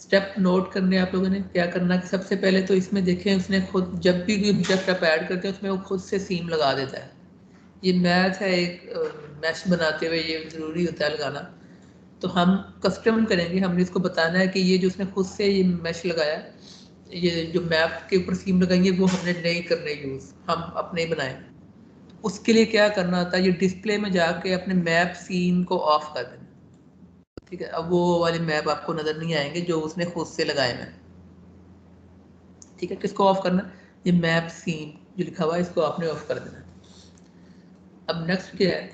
Step note करने आप लोगों ने क्या करना कि सबसे पहले तो इसमें देखें उसने खुद जब भी कोई ऑब्जेक्ट आप ऐड करते हैं उसमें वो खुद से सीम लगा देता है। ये मैथ है, एक मैश बनाते हुए ये ज़रूरी होता है लगाना। तो हम कस्टम करेंगे, हमने इसको बताना है कि ये जो उसने खुद से ये मैश लगाया, ये जो मैप के ऊपर सीम लगाएंगे वो हमने नहीं करने यूज़, हम अपने ही बनाए। उसके लिए क्या करना होता है, ये डिस्प्ले में जाके अपने मैप सीन को ऑफ कर देना। ठीक है, अब वो वाले मैप आपको नज़र नहीं आएंगे जो उसने खुद से लगाए हैं। ठीक है, किसको ऑफ करना, ये मैप सीन जो लिखा हुआ है इसको आपने ऑफ कर देना। अब नेक्स्ट क्या है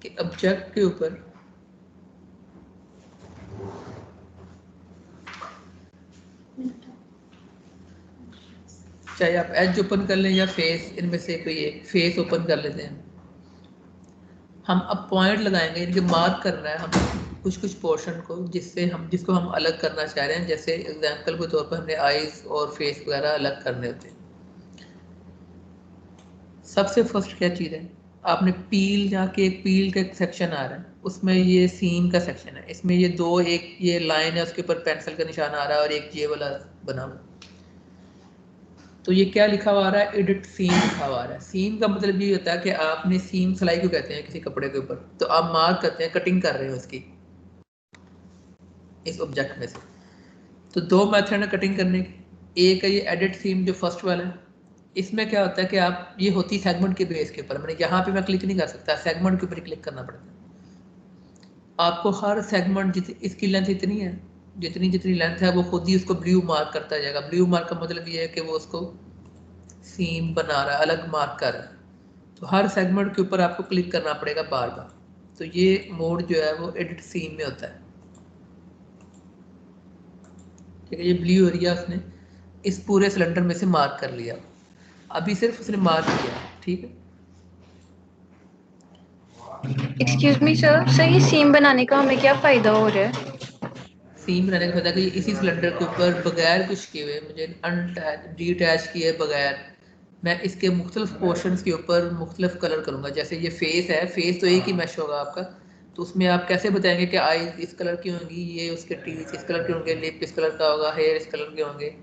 कि ऑब्जेक्ट के ऊपर चाहे आप एज ओपन कर लें या फेस, इनमें से कोई एक फेस ओपन कर लेते हैं। हम अब पॉइंट लगाएंगे, इनके मार्क करना है हम कुछ कुछ पोर्शन को जिसको हम अलग करना चाह रहे हैं। जैसे एग्जांपल के तौर पर हमने आईज और फेस वगैरह अलग करने होते हैं। सबसे फर्स्ट क्या चीज़ है, आपने पील जाके एक पील का एक सेक्शन आ रहा है, उसमें ये सीन का सेक्शन है, इसमें ये दो, एक ये लाइन है उसके ऊपर पेंसिल का निशान आ रहा है और एक ये वाला बना हुआ। तो ये क्या लिखा हुआ आ रहा है, एडिट सीन लिखा हुआ आ रहा है। सीन का मतलब ये होता है कि आपने सीन सिलाई को कहते हैं किसी कपड़े के ऊपर, तो आप मार्क करते हैं, कटिंग कर रहे हो उसकी इस ऑब्जेक्ट में से। तो दो मेथड है कटिंग करने की। एक है ये एडिट सीम जो फर्स्ट वाला है, इसमें क्या होता है कि आप ये होती सेगमेंट के बेस के ऊपर, मैंने यहाँ पे मैं क्लिक नहीं कर सकता, सेगमेंट के ऊपर क्लिक करना पड़ता है आपको। हर सेगमेंट इसकी लेंथ इतनी है, जितनी जितनी लेंथ है वो खुद ही उसको ब्लू मार्क करता जाएगा। ब्लू मार्क का मतलब ये है कि वो उसको सीम बना रहा है, अलग मार्क कर रहा है। तो हर सेगमेंट के ऊपर आपको क्लिक करना पड़ेगा बार बार। तो ये मोड जो है वो एडिट सीन में होता है। ठीक है, ये ब्लू एरिया उसने इस पूरे सिलेंडर में से मार्क कर लिया, अभी सिर्फ उसने मार्क किया। ठीक है, एक्सक्यूज मी सर, ये सीम बनाने का हमें क्या फ़ायदा हो रहा है? सीम बनाने का पता कि इसी सिलेंडर के ऊपर बगैर कुछ किए हुए, मुझे अनटैच डीटैच किए बगैर, मैं इसके मुख्तलिफ पोर्शंस के ऊपर मुख्तलिफ कलर करूँगा। जैसे ये फेस है, फेस तो एक ही मैश होगा आपका, तो उसमें आप कैसे बताएंगे कि आई इस कलर की होंगी, ये उसके टीथ इस कलर के होंगे, लिप इस कलर का होगा, हेयर इस कलर के होंगे,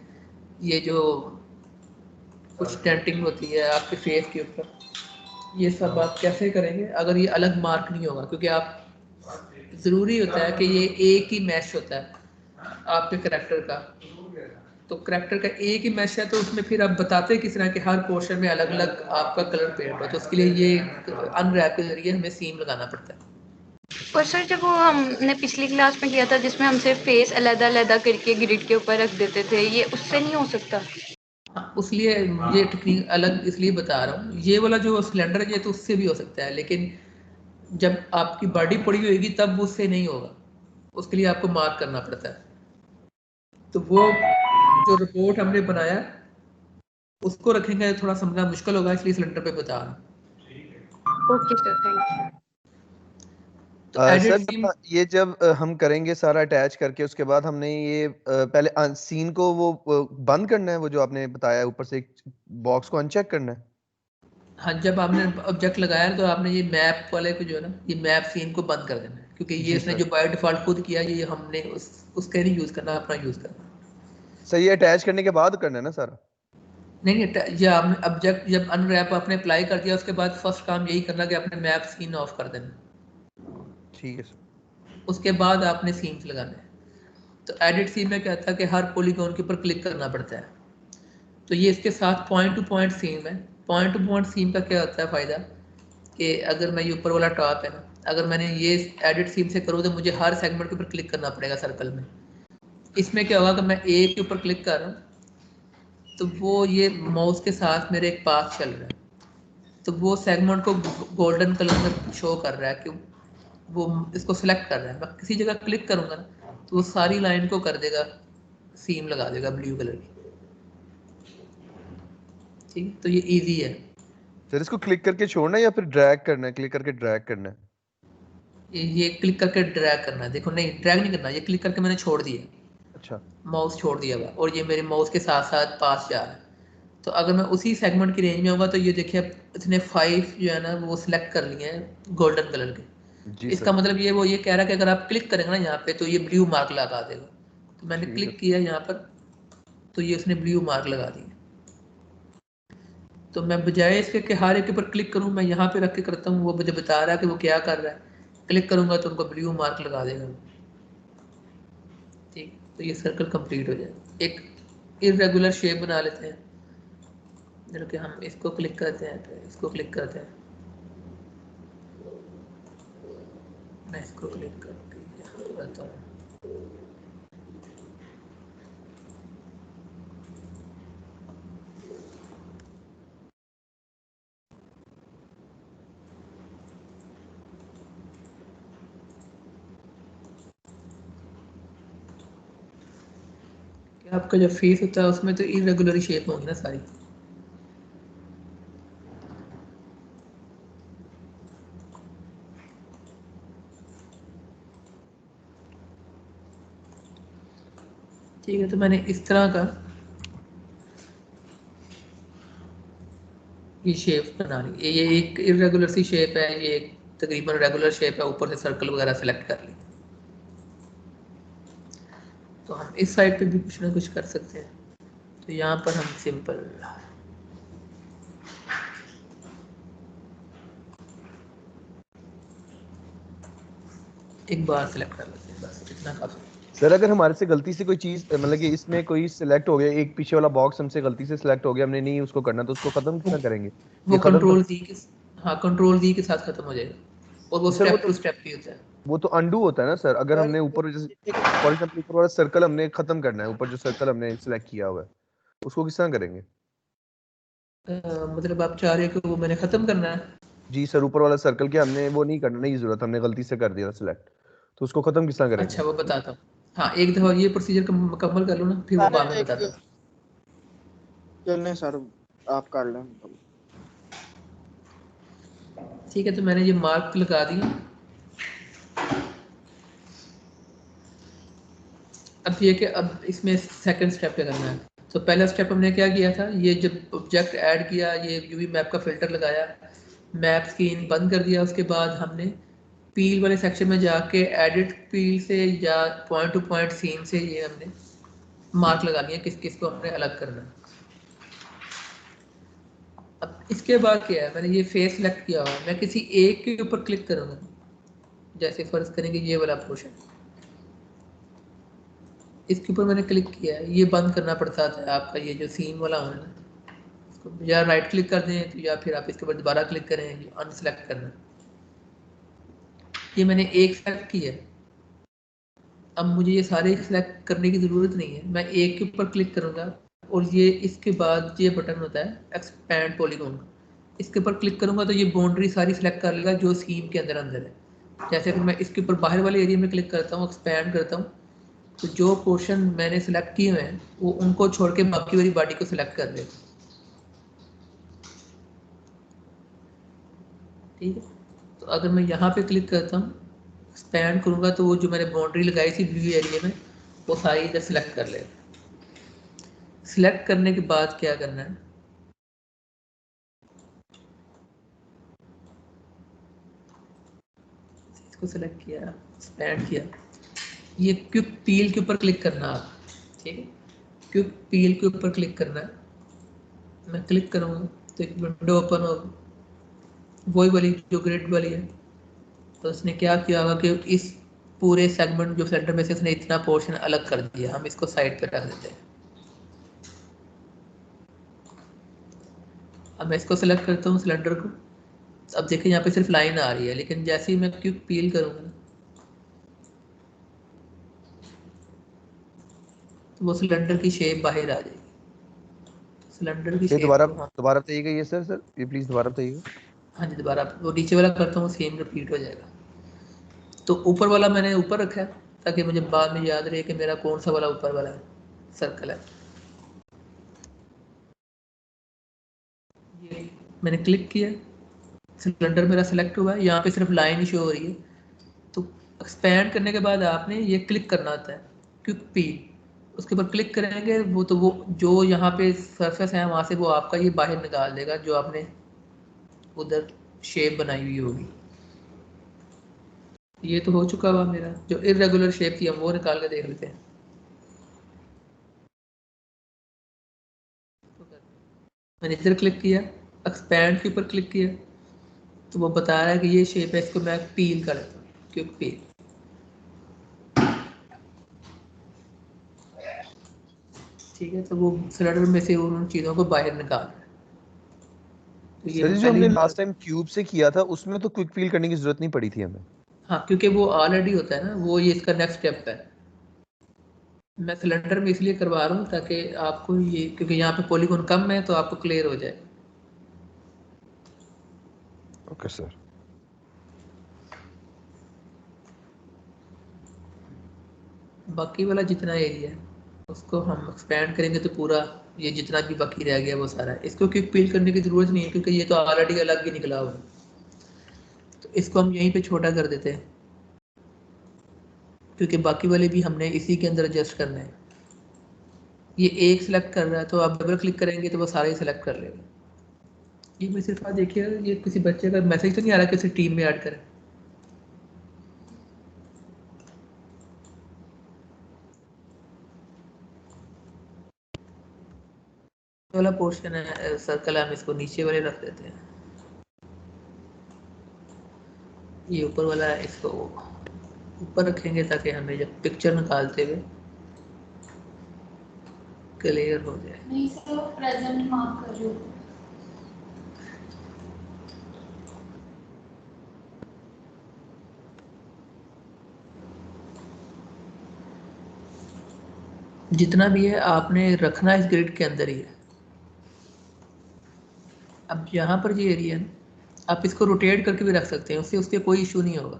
ये जो कुछ टेंटिंग होती है आपके फेस के ऊपर, ये सब आप कैसे करेंगे अगर ये अलग मार्क नहीं होगा। क्योंकि आप ज़रूरी होता है कि ये एक ही मैश होता है आपके करैक्टर का, तो करैक्टर का एक ही मैश है, तो उसमें फिर आप बताते किस तरह के हर पोर्शन में अलग अलग आपका कलर पेंट हो। तो उसके लिए ये अनरैप के जरिए हमें सीम लगाना पड़ता है। और सर जब वो हमने पिछली क्लास में किया था जिसमें हमसे फेस अलग-अलग करके ग्रिड के ऊपर रख देते थे, ये उससे नहीं हो सकता? हाँ, उसलिए ये टेक्निक अलग इसलिए बता रहा हूँ। ये वाला जो सिलेंडर है ये तो उससे भी हो सकता है, लेकिन जब आपकी बॉडी पड़ी होगी तब उससे नहीं होगा, उसके लिए आपको मार्क करना पड़ता है। तो वो जो रिपोर्ट हमने बनाया उसको रखेंगे, थोड़ा समझना मुश्किल होगा, इसलिए सिलेंडर पे बता रहा हूँ। Okay sir, thank you. तो एडिट सर सीम, ये जब हम करेंगे सारा अटैच करके, उसके बाद हमने ये पहले सीन को वो बंद करना है, वो जो आपने बताया ऊपर से एक बॉक्स को अनचेक करना है। हाँ, जब आपने ऑब्जेक्ट लगाया तो आपने ये मैप वाले को जो है ना, ये मैप सीन को बंद कर देना है, क्योंकि ये जी इसने सर। जो बाय डिफॉल्ट खुद किया, ये हमने उसका नहीं यूज़ करना, अपना यूज़ करना। सही, अटैच करने के बाद करना है ना सारा? नहीं नहीं, ये आपने ऑब्जेक्ट जब अनरैप आपने अप्लाई कर दिया उसके बाद फर्स्ट काम यही करना कि आपने मैप सीन ऑफ कर देना, ठीक है सर। उसके बाद आपने सीन्स लगाने हैं। तो एडिट सीन में क्या था कि हर पॉलीगॉन के ऊपर क्लिक करना पड़ता है। तो ये इसके साथ पॉइंट टू पॉइंट सीम है। पॉइंट टू पॉइंट सीम का क्या होता है फ़ायदा, कि अगर मैं ये ऊपर वाला टॉप है ना, अगर मैंने ये एडिट सीम से करूँ तो मुझे हर सेगमेंट के ऊपर क्लिक करना पड़ेगा सर्कल में। इसमें क्या होगा कि मैं एक के ऊपर क्लिक कर रहा हूँ तो वो ये माउस के साथ मेरे एक पाथ चल रहा है, तो वो सेगमेंट को गोल्डन कलर में शो कर रहा है कि वो इसको सिलेक्ट कर रहा है। मैं किसी जगह क्लिक करूँगा ना तो वो सारी लाइन को कर देगा, सीम लगा देगा ब्लू कलर की। ठीक है, तो ये ईजी है। सर इसको क्लिक करके छोड़ना है या फिर ड्रैग करना है? क्लिक करके ड्रैग करना है? ये क्लिक करके ड्रैग करना है। देखो, नहीं ड्रैग नहीं करना, ये क्लिक करके मैंने छोड़ दिया, अच्छा। माउस छोड़ दिया हुआ और ये मेरे माउस के साथ साथ पास जा रहा है। तो अगर मैं उसी सेगमेंट की रेंज में होगा तो ये देखिए इसने 5 जो है ना वो सिलेक्ट कर लिए हैं गोल्डन कलर के। जी इसका सर। मतलब ये वो ये कह रहा है कि अगर आप क्लिक करेंगे ना यहाँ पे तो ये ब्लू मार्क लगा देगा। तो मैंने ठीक है। क्लिक किया यहाँ पर तो ये उसने ब्लू मार्क लगा दिया। तो मैं बजाय इसके कि हर एक के ऊपर क्लिक करूँ, मैं यहाँ पे रख के करता हूँ, वो मुझे बता रहा है कि वो क्या कर रहा है। क्लिक करूँगा तो उनको ब्लू मार्क लगा देगा। ठीक, तो ये सर्कल कंप्लीट हो जाएगा। एक इरेगुलर शेप बना लेते हैं, जैसे कि हम इसको क्लिक करते हैं तो इसको क्लिक करते हैं, मैं इसको क्लिक करके यहाँ करता हूँ। कि आपका जो फेस होता है उसमें तो इरेगुलर शेप होगी ना सारी। ठीक है, तो मैंने इस तरह का ये शेप बना ली। ये एक इरेगुलर सी शेप है, ये एक तकरीबन रेगुलर शेप है, ऊपर से सर्कल वगैरह सेलेक्ट कर ली। तो हम इस साइड पे भी कुछ ना कुछ कर सकते हैं। तो यहाँ पर हम सिंपल एक बार सेलेक्ट कर लेते हैं, बस इतना काफी। सर अगर हमारे से गलती से कोई चीज मतलब कि इसमें कोई सिलेक्ट हो गया, एक पीछे वाला बॉक्स हमसे गलती से सिलेक्ट हो गया, हमने नहीं उसको करना, तो उसको खत्म वो कितना करेंगे? वो ये खत्म कर। कंट्रोल डी के, हाँ कंट्रोल डी के साथ खत्म हो जाएगा, और वो सर स्टेप टू स्टेप भी होता है। वो तो अंडू होता है ना सर, अगर सर हमने ऊपर जैसे फॉर एग्जांपल ऊपर वाला सर्कल हमने खत्म करना है, ऊपर जो सर्कल हमने सिलेक्ट किया हुआ है उसको किस तरह करेंगे? मतलब आप चाह रहे हो कि वो मैंने खत्म करना है? जी सर, ऊपर वाला सर्कल के हमने वो नहीं करना, नहीं जरूरत, हमने गलती से कर दिया सिलेक्ट, तो उसको खत्म किस तरह करेंगे? अच्छा वो बताता हूँ। हाँ एक दफ़ा ये प्रोसीजर मुकम्मल कर लो ना, फिर वो सर बाद में एक बताता हूँ। चलने सर, आप कर लें। ठीक है, तो मैंने ये मार्क लगा दिया। अब ये कि अब इसमें सेकंड स्टेप क्या करना है। तो पहला स्टेप हमने क्या किया था, ये जब ऑब्जेक्ट ऐड किया, ये यूवी मैप का फिल्टर लगाया, मैप स्क्रीन बंद कर दिया, उसके बाद हमने पील वाले सेक्शन में जाके एडिट पील से या पॉइंट टू पॉइंट सीन से ये हमने मार्क लगा लिया किस किस को हमने अलग करना है। अब इसके बाद क्या है, मैंने ये फेस सेलेक्ट किया हुआ है, मैं किसी एक के ऊपर क्लिक करूँगा। जैसे फर्ज करेंगे ये वाला पोर्शन, इसके ऊपर मैंने क्लिक किया है, ये बंद करना पड़ता था आपका ये जो सीन वाला होना है, इसको या राइट क्लिक कर दें तो या फिर आप इसके ऊपर दोबारा क्लिक करें, अनसेलेक्ट करना। ये मैंने एक सेलेक्ट किया है, अब मुझे ये सारे सेलेक्ट करने की ज़रूरत नहीं है, मैं एक के ऊपर क्लिक करूँगा और ये इसके बाद ये बटन होता है एक्सपैंड पॉलीगॉन, इसके ऊपर क्लिक करूँगा तो ये बाउंड्री सारी सिलेक्ट कर लेगा जो स्कीम के अंदर अंदर है। जैसे अगर मैं इसके ऊपर बाहर वाले एरिया में क्लिक करता हूँ, एक्सपैंड करता हूँ, तो जो पोर्शन मैंने सेलेक्ट किए हुए हैं वो उनको छोड़ के बाकी वाली बॉडी को सिलेक्ट कर लेगा। ठीक है, तो अगर मैं यहाँ पे क्लिक करता हूँ, एक्सपैंड करूँगा तो वो जो मैंने बाउंड्री लगाई थी ब्लू एरिया में वो सारी इधर सिलेक्ट कर लेगा। सिलेक्ट करने के बाद क्या करना है, इसको सिलेक्ट किया, एक्सपैंड किया, ये क्विक पील के ऊपर क्लिक करना है आप। ठीक है, क्विक पील के ऊपर क्लिक करना है। मैं क्लिक करूँगा तो एक विंडो ओपन होगी, वही वाली जो ग्रिड वाली है। तो उसने क्या किया होगा कि इस पूरे सेगमेंट जो सेंटर में से उसने इतना पोर्शन अलग कर दिया, हम इसको साइड पे रख देते हैं। अब मैं इसको सेलेक्ट करता हूँ सिलेंडर को, अब देखिए यहाँ पे सिर्फ लाइन आ रही है, लेकिन जैसे ही मैं क्विक पील करूँगा ना तो वो सिलेंडर की शेप बाहर आ जाएगी। सिलेंडर की ये शेप दोबारा को हम, दोबारा बताइएगा, ये सर सर ये प्लीज दोबारा बताइएगा। हाँ जी दोबारा वो नीचे वाला करता हूँ, सेम रिपीट हो जाएगा। तो ऊपर वाला मैंने ऊपर रखा है ताकि मुझे बाद में याद रहे कि मेरा कौन सा वाला ऊपर वाला सर्कल है। ये मैंने क्लिक किया, सिलेंडर मेरा सेलेक्ट हुआ है, यहाँ पे सिर्फ लाइन शो हो रही है। तो एक्सपैंड करने के बाद आपने ये क्लिक करना होता है क्विक पील, उसके ऊपर क्लिक करेंगे वो तो वो जो यहाँ पे सरफेस है वहाँ से वो आपका ये बाहर निकाल देगा जो आपने उधर शेप बनाई हुई होगी। ये तो हो चुका हुआ मेरा, जो इरेगुलर शेप थी हम वो निकाल के देख लेते हैं। मैंने इधर क्लिक किया, एक्सपैंड के ऊपर क्लिक किया, तो वो बता रहा है कि ये शेप है, इसको मैं पील कर देता हूँ, क्विक पील। ठीक है, तो वो सिलेंडर में से उन चीज़ों को बाहर निकाल रहा है। तो ये सर हम जो पहले हमने ही, लास्ट टाइम क्यूब से किया था उसमें तो क्विक फील करने की जरूरत नहीं पड़ी थी हमें। हाँ क्योंकि वो ऑलरेडी होता है ना, वो ये इसका नेक्स्ट स्टेप है। मैं सिलेंडर में इसलिए करवा रहा हूँ ताकि आपको ये, क्योंकि यहाँ पे पॉलीगॉन कम है तो आपको क्लियर हो जाए। Okay sir. बाकी वाला जितना एरिया है उसको हम एक्सपैंड करेंगे तो पूरा ये जितना भी बाकी रह गया वो सारा, इसको क्विक पील करने की ज़रूरत नहीं है क्योंकि ये तो ऑलरेडी अलग ही निकला हुआ है। तो इसको हम यहीं पे छोटा कर देते हैं क्योंकि बाकी वाले भी हमने इसी के अंदर एडजस्ट करना है। ये एक सिलेक्ट कर रहा है तो आप डबल क्लिक करेंगे तो वो सारे ही सिलेक्ट कर लेगा। ये मैं सिर्फ आज देखिए, ये किसी बच्चे का मैसेज तो नहीं आ रहा किसी टीम में ऐड करें। वाला पोर्शन है सर्कल, हम इसको नीचे वाले रख देते हैं। ये ऊपर वाला है, इसको ऊपर रखेंगे ताकि हमें जब पिक्चर निकालते हुए क्लियर हो जाए। नहीं सर, प्रेजेंट मार्क कर रही हूँ। जितना भी है आपने रखना इस ग्रिड के अंदर ही है। अब यहाँ पर ये एरिया है, आप इसको रोटेट करके भी रख सकते हैं, उससे उसके कोई इशू नहीं होगा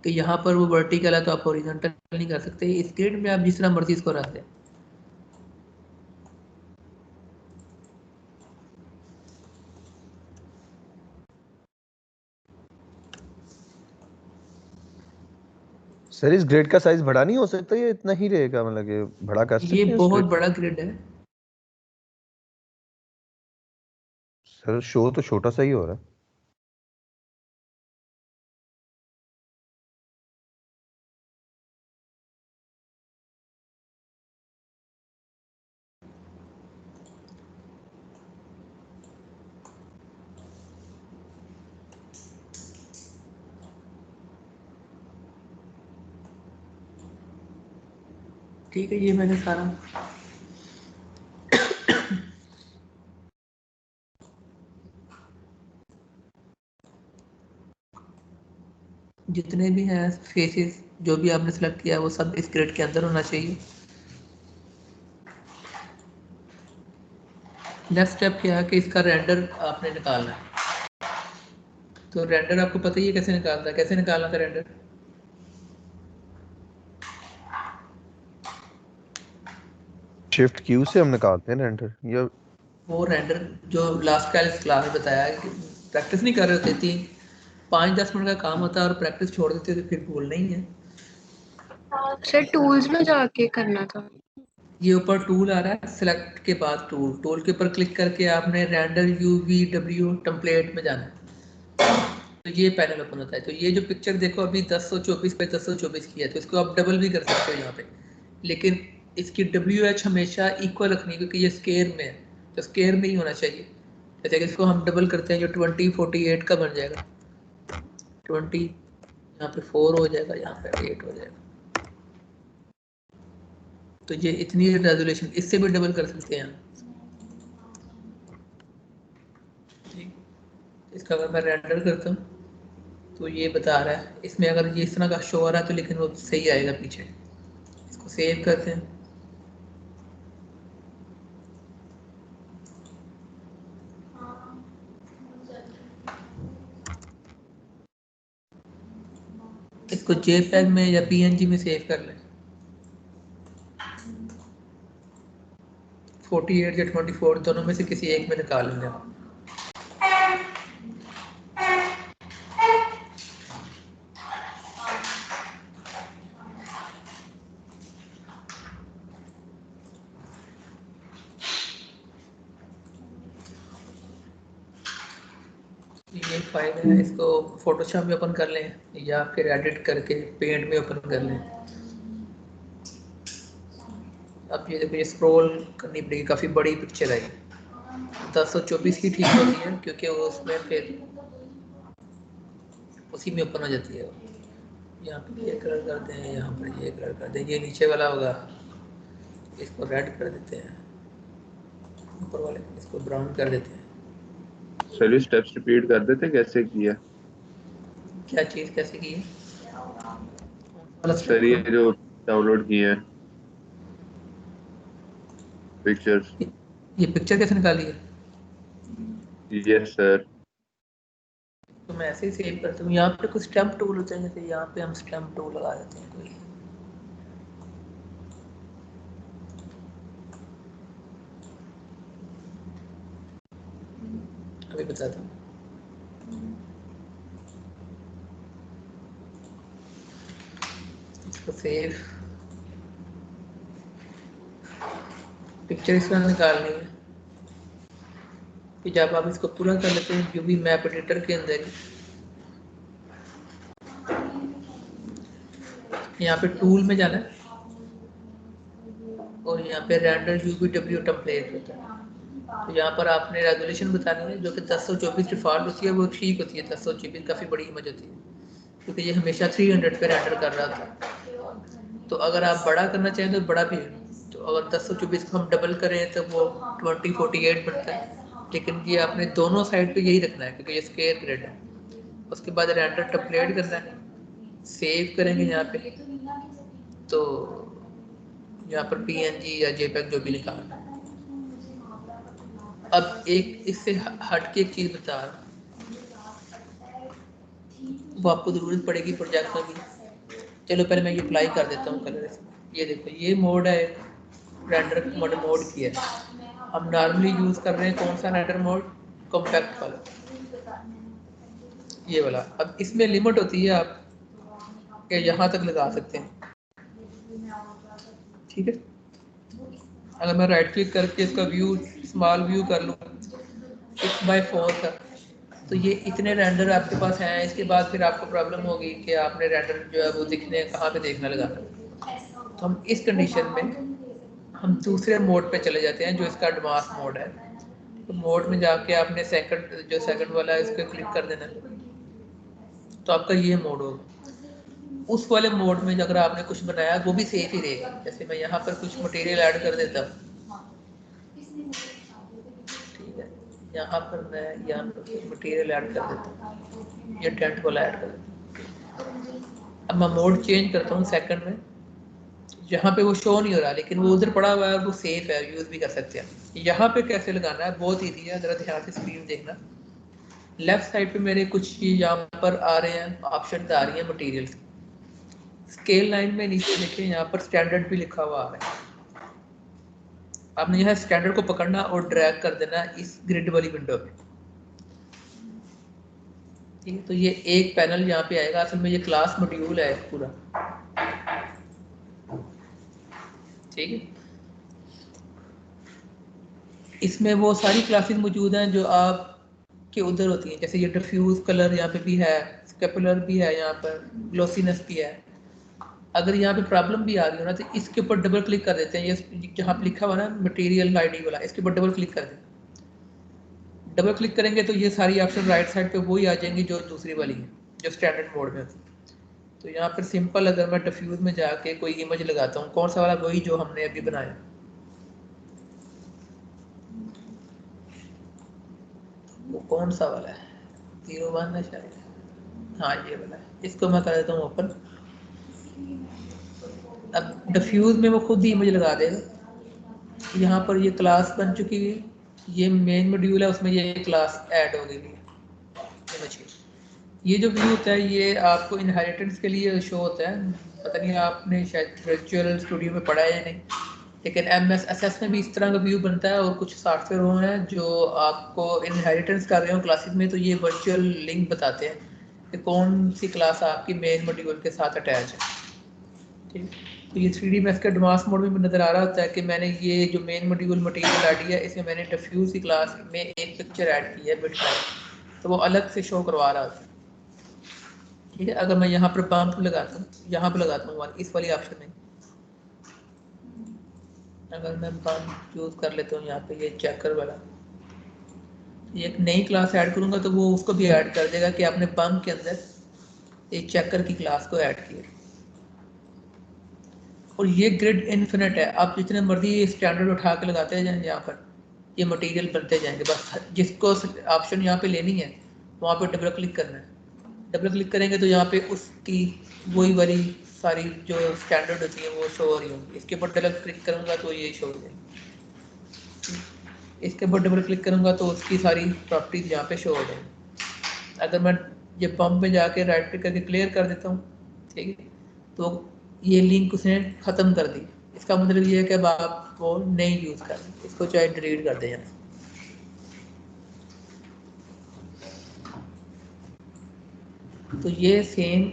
कि यहाँ पर वो वर्टिकल है तो आप हॉरिजॉन्टल नहीं कर सकते। इस ग्रिड में आप जिस तरह मर्जी इसको रख दें। सर इस ग्रेड का साइज बड़ा नहीं हो सकता, ये इतना ही रहेगा, मतलब कि बड़ा कर ये सकते हैं इस बहुत ग्रिड? बड़ा ग्रिड है। सर शो तो छोटा सा ही हो रहा है। ठीक है, ये मैंने सारा जितने भी हैं फेसेस जो भी आपने सेलेक्ट किया वो सब इस ग्रिड के अंदर होना चाहिए। नेक्स्ट स्टेप क्या है कि इसका रेंडर आपने निकालना है। तो रेंडर आपको पता ही है कैसे निकालना है, कैसे निकालना था रेंडर। शिफ्ट क्यू से हम निकालते हैं रेंडर, या वो रेंडर जो लास्ट क्लास में बताया कि प्रैक्टिस नहीं कर रहे होते, 5-10 मिनट का काम होता है और प्रैक्टिस छोड़ देते तो फिर भूलना ही है। सर टूल्स में जाके करना था। ये ऊपर टूल आ रहा है, सिलेक्ट के बाद टूल, टूल के ऊपर क्लिक करके आपने रेंडर UVW टेम्पलेट में जाना है। तो ये पैनल ओपन होता है। तो ये जो पिक्चर देखो अभी 1024 पे 1024 की है, तो इसको आप डबल भी कर सकते हो यहाँ पे, लेकिन इसकी WH हमेशा इक्वल रखनी है क्योंकि ये स्केयर में है, तो स्केयर में ही होना चाहिए। जैसे कि इसको हम डबल करते हैं जो 2048 का बन जाएगा, 20 यहाँ पे 4 हो जाएगा, यहाँ पे 8 हो जाएगा। तो ये इतनी रेजोल्यूशन, इससे भी डबल कर सकते हैं। ठीक, इसका अगर मैं रेंडर करता हूँ तो ये बता रहा है, इसमें अगर ये इस तरह का शो आ रहा है तो लेकिन वो सही आएगा पीछे। इसको सेव करते हैं। इसको JPEG में या PNG में सेव कर लें। 48 या 24 दोनों में से किसी एक में निकाल लेंगे। ये फाइल है, इसको फोटोशॉप में ओपन कर लें या फिर एडिट करके पेंट में ओपन कर लें। अब ये देखो, ये स्क्रॉल करनी पड़ेगी, काफ़ी बड़ी पिक्चर है। 1024 की ठीक होती है क्योंकि वो उसमें फिर उसी में ओपन हो जाती है। यहाँ पे ये कलर करते हैं, यहाँ पर ये कलर करते हैं, ये नीचे वाला होगा, इसको रेड कर देते हैं, ऊपर वाले इसको ब्राउन कर देते हैं। सर ये स्टेप्स रिपीट कर देते कैसे किया? क्या चीज़ कैसे की है? सर ये जो डाउनलोड किए हैं पिक्चर्स। ये पिक्चर कैसे निकाली है? Yes sir. तो मैं ऐसे ही सेव करता हूँ। यहाँ पे कुछ स्टैम्प टूल होते हैं, जैसे यहाँ पे हम स्टैम्प टूल लगा देते हैं कोई। अभी बताता हूँ। इसको सेव, पिक्चर इस तरह निकालनी है कि जब आप इसको पूरा कर लेते हैं जो भी मैप एडिटर के अंदर, यहाँ पे टूल में जाना है और यहाँ पे रेंडर UVW टेम्पलेट होता है। तो यहाँ पर आपने रेजोल्यूशन बतानी है जो कि 1024 डिफॉल्ट होती है, वो ठीक होती है। 1024 काफ़ी बड़ी इमेज होती है क्योंकि ये हमेशा 300 पे रेंडर कर रहा था। तो अगर आप बड़ा करना चाहें तो बड़ा भी है। तो अगर 1024 को हम डबल करें तो वो 2048 बनता है, लेकिन ये आपने दोनों साइड पे यही रखना है क्योंकि ये स्क्वायर ग्रिड है। उसके बाद रेंडर टेम्पलेट करना है, सेव करेंगे यहाँ पे, तो यहाँ पर PNG या JPEG जो भी निकालना है। अब एक इससे हट के एक चीज़ बता रहा हूँ, वो आपको ज़रूरत पड़ेगी प्रोजेक्ट में भी। चलो पहले मैं ये अप्लाई कर देता हूँ कलर इसमें। ये देखो, ये मोड है, रेंडर मोड किया है। हम नॉर्मली यूज़ कर रहे हैं कौन सा रेंडर मोड? कॉम्पैक्ट वाला, ये वाला। अब इसमें लिमिट होती है आप कि यहाँ तक लगा सकते हैं, ठीक है। अगर मैं राइट क्लिक करके इसका व्यू स्मॉल व्यू कर लूँ 6x4 का, तो ये इतने रेंडर आपके पास हैं। इसके बाद फिर आपको प्रॉब्लम होगी कि आपने रेंडर जो है वो दिखने कहाँ पे देखना लगाना। तो हम इस कंडीशन में हम दूसरे मोड पे चले जाते हैं जो इसका एडवांस मोड है। तो मोड में जाके आपने सेकंड वाला है, इस पर क्लिक कर देना, तो आपका ये मोड होगा। उस वाले मोड में अगर आपने कुछ बनाया वो भी सेफ ही रहेगा। जैसे मैं यहाँ पर कुछ मटेरियल ऐड कर देता हूँ, ठीक है, यहाँ पर मैं यहाँ पर कुछ मटेरियल ऐड कर देता हूँ, ये टेंट वाला ऐड कर देता हूँ। अब मैं मोड चेंज करता हूँ सेकंड में, यहाँ पे वो शो नहीं हो रहा लेकिन वो उधर पड़ा हुआ है और वो सेफ है, यूज़ भी कर सकते हैं। यहाँ पे कैसे लगाना है, बहुत ईजी है, ज़रा ध्यान से स्क्रीन देखना। लेफ्ट साइड पे मेरे कुछ यहाँ पर आ रहे हैं, ऑप्शन आ रही है मटेरियल की। स्केल लाइन में नीचे देखिए, यहाँ पर स्टैंडर्ड भी लिखा हुआ आ रहा है। आपने यहाँ स्टैंडर्ड को पकड़ना और ड्रैग कर देना इस ग्रिड वाली विंडो पे, ठीक है। तो ये एक पैनल यहाँ पे आएगा, असल में ये क्लास मॉड्यूल है पूरा, ठीक है। इसमें वो सारी क्लासेस मौजूद हैं जो आप के उधर होती हैं, जैसे ये डिफ्यूज कलर यहाँ पे भी है, स्केपुलर भी है, यहाँ पर ग्लोसीनेस भी है। अगर यहाँ पे प्रॉब्लम भी आ रही हो ना तो इसके ऊपर डबल क्लिक कर देते हैं, ये जहाँ पे लिखा हुआ ना मटेरियल आईडी वाला, इसके ऊपर डबल क्लिक कर दें। डबल क्लिक करेंगे तो ये सारी ऑप्शन राइट साइड पे वही आ जाएंगी जो दूसरी वाली है, जो स्टैंडर्ड मोड में होती है। तो यहाँ पर सिंपल अगर मैं डिफ्यूज में जाके कोई इमेज लगाता हूँ, कौन सा वाला? वही जो हमने अभी बनाया, वो कौन सा वाला है? 01 है शायद, हाँ ये वाला है। इसको मैं कर देता हूँ ओपन। अब डिफ्यूज में वो खुद ही इमेज लगा देगा। यहाँ पर ये क्लास बन चुकी है, ये मेन मॉड्यूल है, उसमें ये क्लास ऐड हो गई है। ये जो व्यू होता है ये आपको इनहेरिटेंस के लिए शो होता है। पता नहीं आपने शायद वर्चुअल स्टूडियो में पढ़ा है या नहीं, लेकिन MSSS में भी इस तरह का व्यू बनता है। और कुछ सॉफ्टवेयर वो हैं जो आपको इनहेरिटेंस कर रहे हो क्लासेस में, तो ये वर्चुअल लिंक बताते हैं कि कौन सी क्लास आपकी मेन मॉड्यूल के साथ अटैच है, ठीक। तो ये 3D में इसका एडवांस मोड में नज़र आ रहा होता है कि मैंने ये जो मेन मॉड्यूल मटेरियल ऐड किया है, इसमें मैंने डिफ्यूज की क्लास में एक पिक्चर ऐड की है बिटलाइन, तो वो अलग से शो करवा रहा होता है। ठीक है, अगर मैं यहाँ पर पंप लगाता हूँ, यहाँ पर लगाता हूँ इस वाली ऑप्शन में, अगर मैं पंप यूज़ कर लेता हूँ यहाँ पे ये चेकर वाला, एक नई क्लास ऐड करूँगा तो वो उसको भी ऐड कर देगा कि आपने पंप के अंदर एक चेकर की क्लास को ऐड किया। और ये ग्रिड इन्फिनिट है, आप जितने मर्जी स्टैंडर्ड उठा के लगाते हैं यहाँ पर ये मटेरियल बनते जाएंगे। बस जिसको ऑप्शन यहाँ पे लेनी है वहाँ पे डबल क्लिक करना है, डबल क्लिक करेंगे तो यहाँ पे उसकी वही वाली सारी जो स्टैंडर्ड होती है वो शो हो रही होंगी। इसके ऊपर डबल क्लिक करूँगा तो ये शो हो जाएगी, इसके ऊपर डबल क्लिक करूँगा तो उसकी सारी प्रॉपर्टीज यहाँ पे शो हो जाएंगी। अगर मैं ये पंप में जाके राइट क्लिक करके क्लियर कर देता हूँ, ठीक है, तो ये लिंक उसने ख़त्म कर दी। इसका मतलब ये है कि अब आप वो नहीं यूज़ कर, इसको चाहे डिलीट कर दें। तो ये सेम,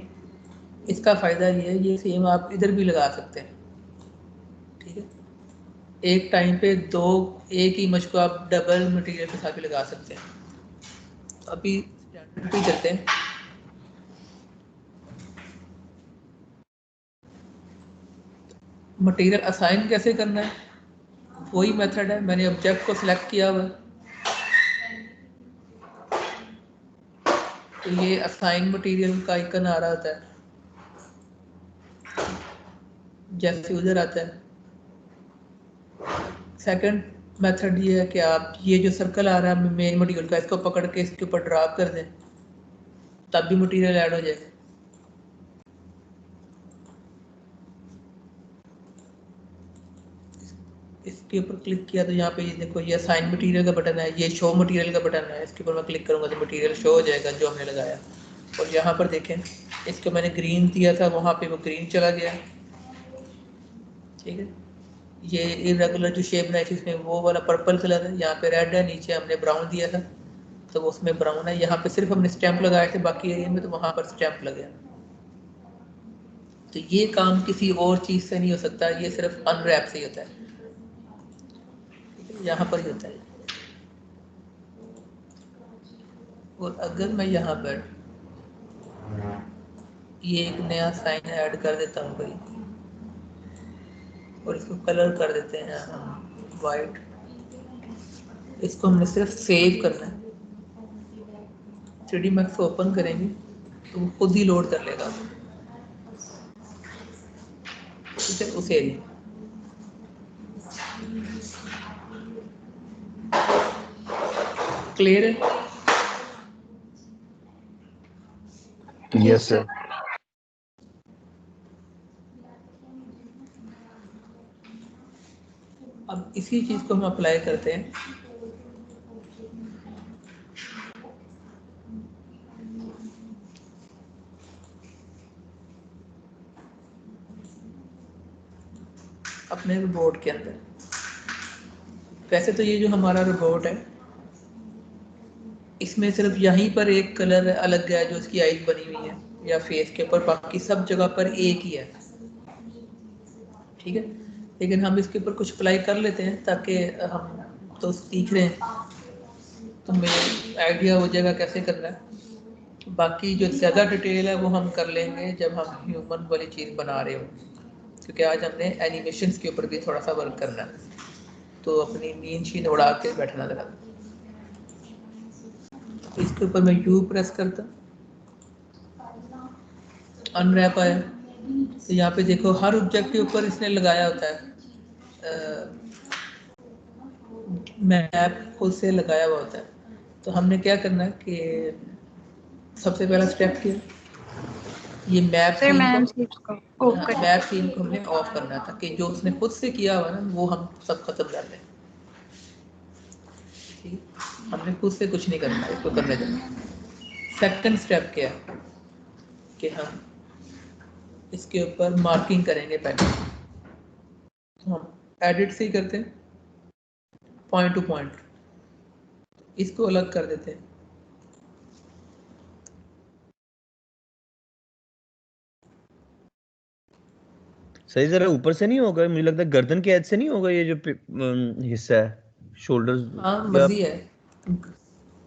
इसका फ़ायदा ये है, ये सेम आप इधर भी लगा सकते हैं। ठीक है, एक टाइम पे दो एक ही इमेज को आप डबल मटेरियल के साथ भी लगा सकते हैं। अभी स्टैंडर्ड पे चलते हैं। मटेरियल असाइन कैसे करना है, वही मेथड है। मैंने ऑब्जेक्ट को सिलेक्ट किया हुआ, तो ये असाइन मटेरियल का आइकन आ रहा होता है, जैसे उधर आता है। सेकंड मेथड ये है कि आप ये जो सर्कल आ रहा है मेन मटेरियल का, इसको पकड़ के इसके ऊपर ड्रॉप कर दें, तब भी मटेरियल ऐड हो जाएगा। इसके ऊपर क्लिक किया तो यहाँ पे ये देखो, ये असाइन मटेरियल का बटन है, ये शो मटेरियल का बटन है। इसके ऊपर मैं क्लिक करूँगा तो मटेरियल शो हो जाएगा जो हमने लगाया। और यहाँ पर देखें, इसको मैंने ग्रीन दिया था, वहाँ पे वो ग्रीन चला गया। ठीक है, ये इरेगुलर जो शेप बनाई थी इसमें वो वाला पर्पल कलर है, यहाँ पे रेड है, नीचे हमने ब्राउन दिया था तो उसमें ब्राउन है। यहाँ पे सिर्फ हमने स्टैंप लगाए थे, बाकी एरिया में तो वहाँ पर स्टैंप लगे। तो ये काम किसी और चीज़ से नहीं हो सकता, ये सिर्फ अनरैप से ही होता है। यहाँ पर ही होता है। और अगर मैं यहाँ पर ये एक नया साइन ऐड कर देता हूँ भाई, और इसको कलर कर देते हैं हम वाइट, इसको हमने सिर्फ सेव करना है। 3D Max ओपन करेंगे तो वो खुद ही लोड कर लेगा उस एरिया। क्लियर है? Yes sir. अब इसी चीज़ को हम अप्लाई करते हैं अपने रोबोट के अंदर। वैसे तो ये जो हमारा रोबोट है इसमें सिर्फ यहीं पर एक कलर अलग है जो इसकी आईज बनी हुई है या फेस के ऊपर, बाकी सब जगह पर एक ही है। ठीक है, लेकिन हम इसके ऊपर कुछ अप्लाई कर लेते हैं ताकि हम तो सीख रहे हैं तो हमें आइडिया हो जाएगा कैसे करना है। बाकी जो ज़्यादा डिटेल है वो हम कर लेंगे जब हम ह्यूमन वाली चीज़ बना रहे हो, क्योंकि आज हमने एनिमेशंस के ऊपर भी थोड़ा सा वर्क करना है, तो अपनी नींद शीन उड़ा के बैठना लगा। इसके ऊपर मैं यू प्रेस करता, अनरैप आया, तो यहाँ पे देखो हर ऑब्जेक्ट के ऊपर इसने लगाया होता है, मैप खुद से लगाया हुआ होता है। तो हमने क्या करना है कि सबसे पहला स्टेप क्या, ये मैप सर सीन को ऑफ कर मैप सीन को हमने ऑफ करना था कि जो उसने खुद से किया हुआ ना वो हम सब खत्म कर दें। ठीक है, हमने खुद से कुछ नहीं करना, इसको करने देना। सेकंड स्टेप क्या है कि हम इसके ऊपर मार्किंग करेंगे। पहले तो हम एडिट से ही करते हैं, पॉइंट टू पॉइंट, इसको अलग कर देते हैं। सही, जरा ऊपर से नहीं होगा, मुझे लगता है गर्दन के एज से नहीं होगा ये जो हिस्सा है, शोल्डर्स। हाँ मर्जी है,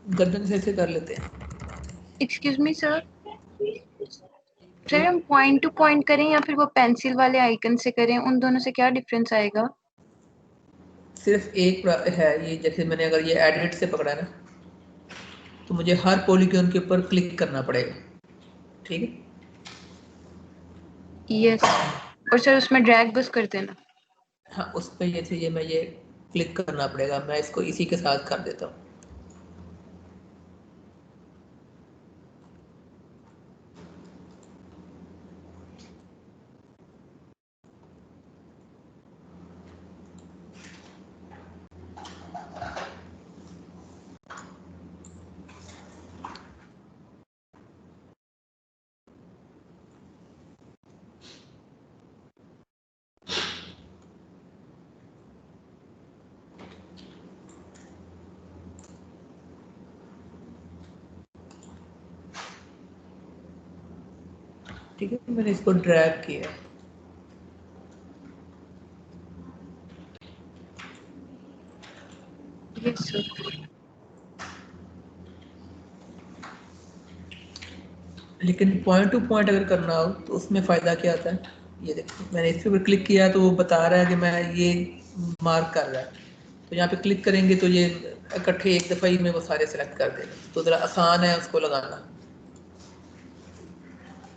गर्दन से ऐसे कर लेते हैं। एक्सक्यूज मी सर, हम पॉइंट टू पॉइंट करें या फिर वो पेंसिल वाले आइकन से करें, उन दोनों से क्या डिफरेंस आएगा? सिर्फ एक है ये, जैसे मैंने अगर ये एडिट से पकड़ा है ना, तो मुझे हर पॉलीगॉन के ऊपर क्लिक करना पड़ेगा, ठीक है? यस, और सर उसमें ड्रैग बस कर देना। हाँ, उस पर ये मैं ये क्लिक करना पड़ेगा। मैं इसको इसी के साथ कर देता हूँ। ठीक है, मैंने इसको ड्रैग किया। Yes sir. लेकिन पॉइंट टू पॉइंट अगर करना हो तो उसमें फ़ायदा क्या आता है? ये देखो, मैंने इसके ऊपर क्लिक किया तो वो बता रहा है कि मैं ये मार्क कर रहा है। तो यहाँ पे क्लिक करेंगे तो ये इकट्ठे एक दफ़ा ही में वो सारे सेलेक्ट कर देगा, तो ज़रा आसान है उसको लगाना।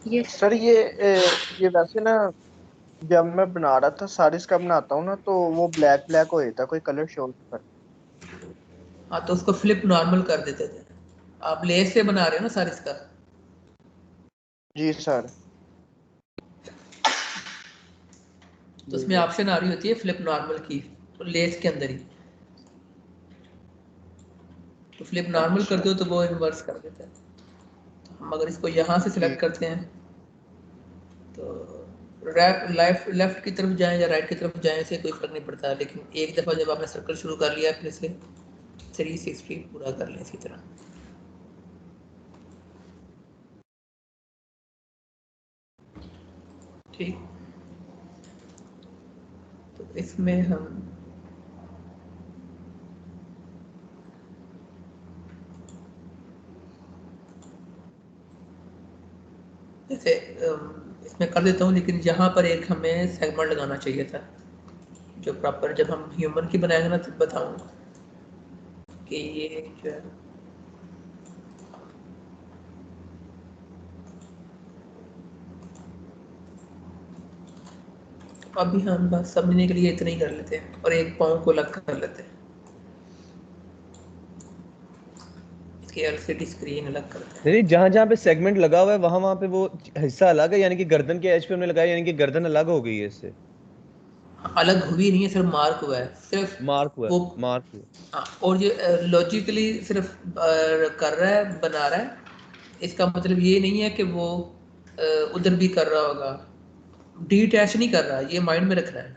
यस सर ये वैसे ना, जब मैं बना रहा था सारिस का बनाता हूँ ना, तो वो ब्लैक ब्लैक हो जाता, कोई कलर शो नहीं करता। हाँ, तो उसको फ्लिप नॉर्मल कर देते थे। आप लेस से बना रहे हो ना सारी इसका? जी सर। तो उसमें ऑप्शन आ रही होती है फ्लिप नॉर्मल की, तो लेस के अंदर ही। तो फ्लिप नॉर्मल कर अच्छा दो तो वो इन्वर्स कर देता है। हम अगर इसको यहाँ से सिलेक्ट ठीक। करते हैं तो लेफ्ट की तरफ जाएं या राइट की तरफ जाएं से कोई फर्क नहीं पड़ता, लेकिन एक दफ़ा जब आपने सर्कल शुरू कर लिया फिर से 360 पूरा कर लें इसी तरह। ठीक, तो इसमें हम जैसे इसमें कर देता हूँ, लेकिन यहाँ पर एक हमें सेगमेंट लगाना चाहिए था जो प्रॉपर, जब हम ह्यूमन की बनाएंगे ना तब बताऊँगा कि ये जो है अभी हम बस समझने के लिए इतना ही कर लेते हैं और एक पाँव को अलग कर लेते हैं, इसकी एलसीडी स्क्रीन अलग करते हैं। नहीं, जहाँ जहाँ पे सेगमेंट लगा हुआ है वहां पे वो हिस्सा अलग है, यानी कि गर्दन के एज पे हमने लगाया, यानी कि गर्दन अलग हो गई है इससे। अलग हुई नहीं है, सिर्फ मार्क हुआ है, सिर्फ मार्क हुआ, वो। मार्क हुआ। हाँ, और ये लॉजिकली सिर्फ कर रहा है, बना रहा है। इसका मतलब ये नहीं है कि वो उधर भी कर रहा होगा। डीटैच नहीं कर रहा, ये माइंड में रखना है।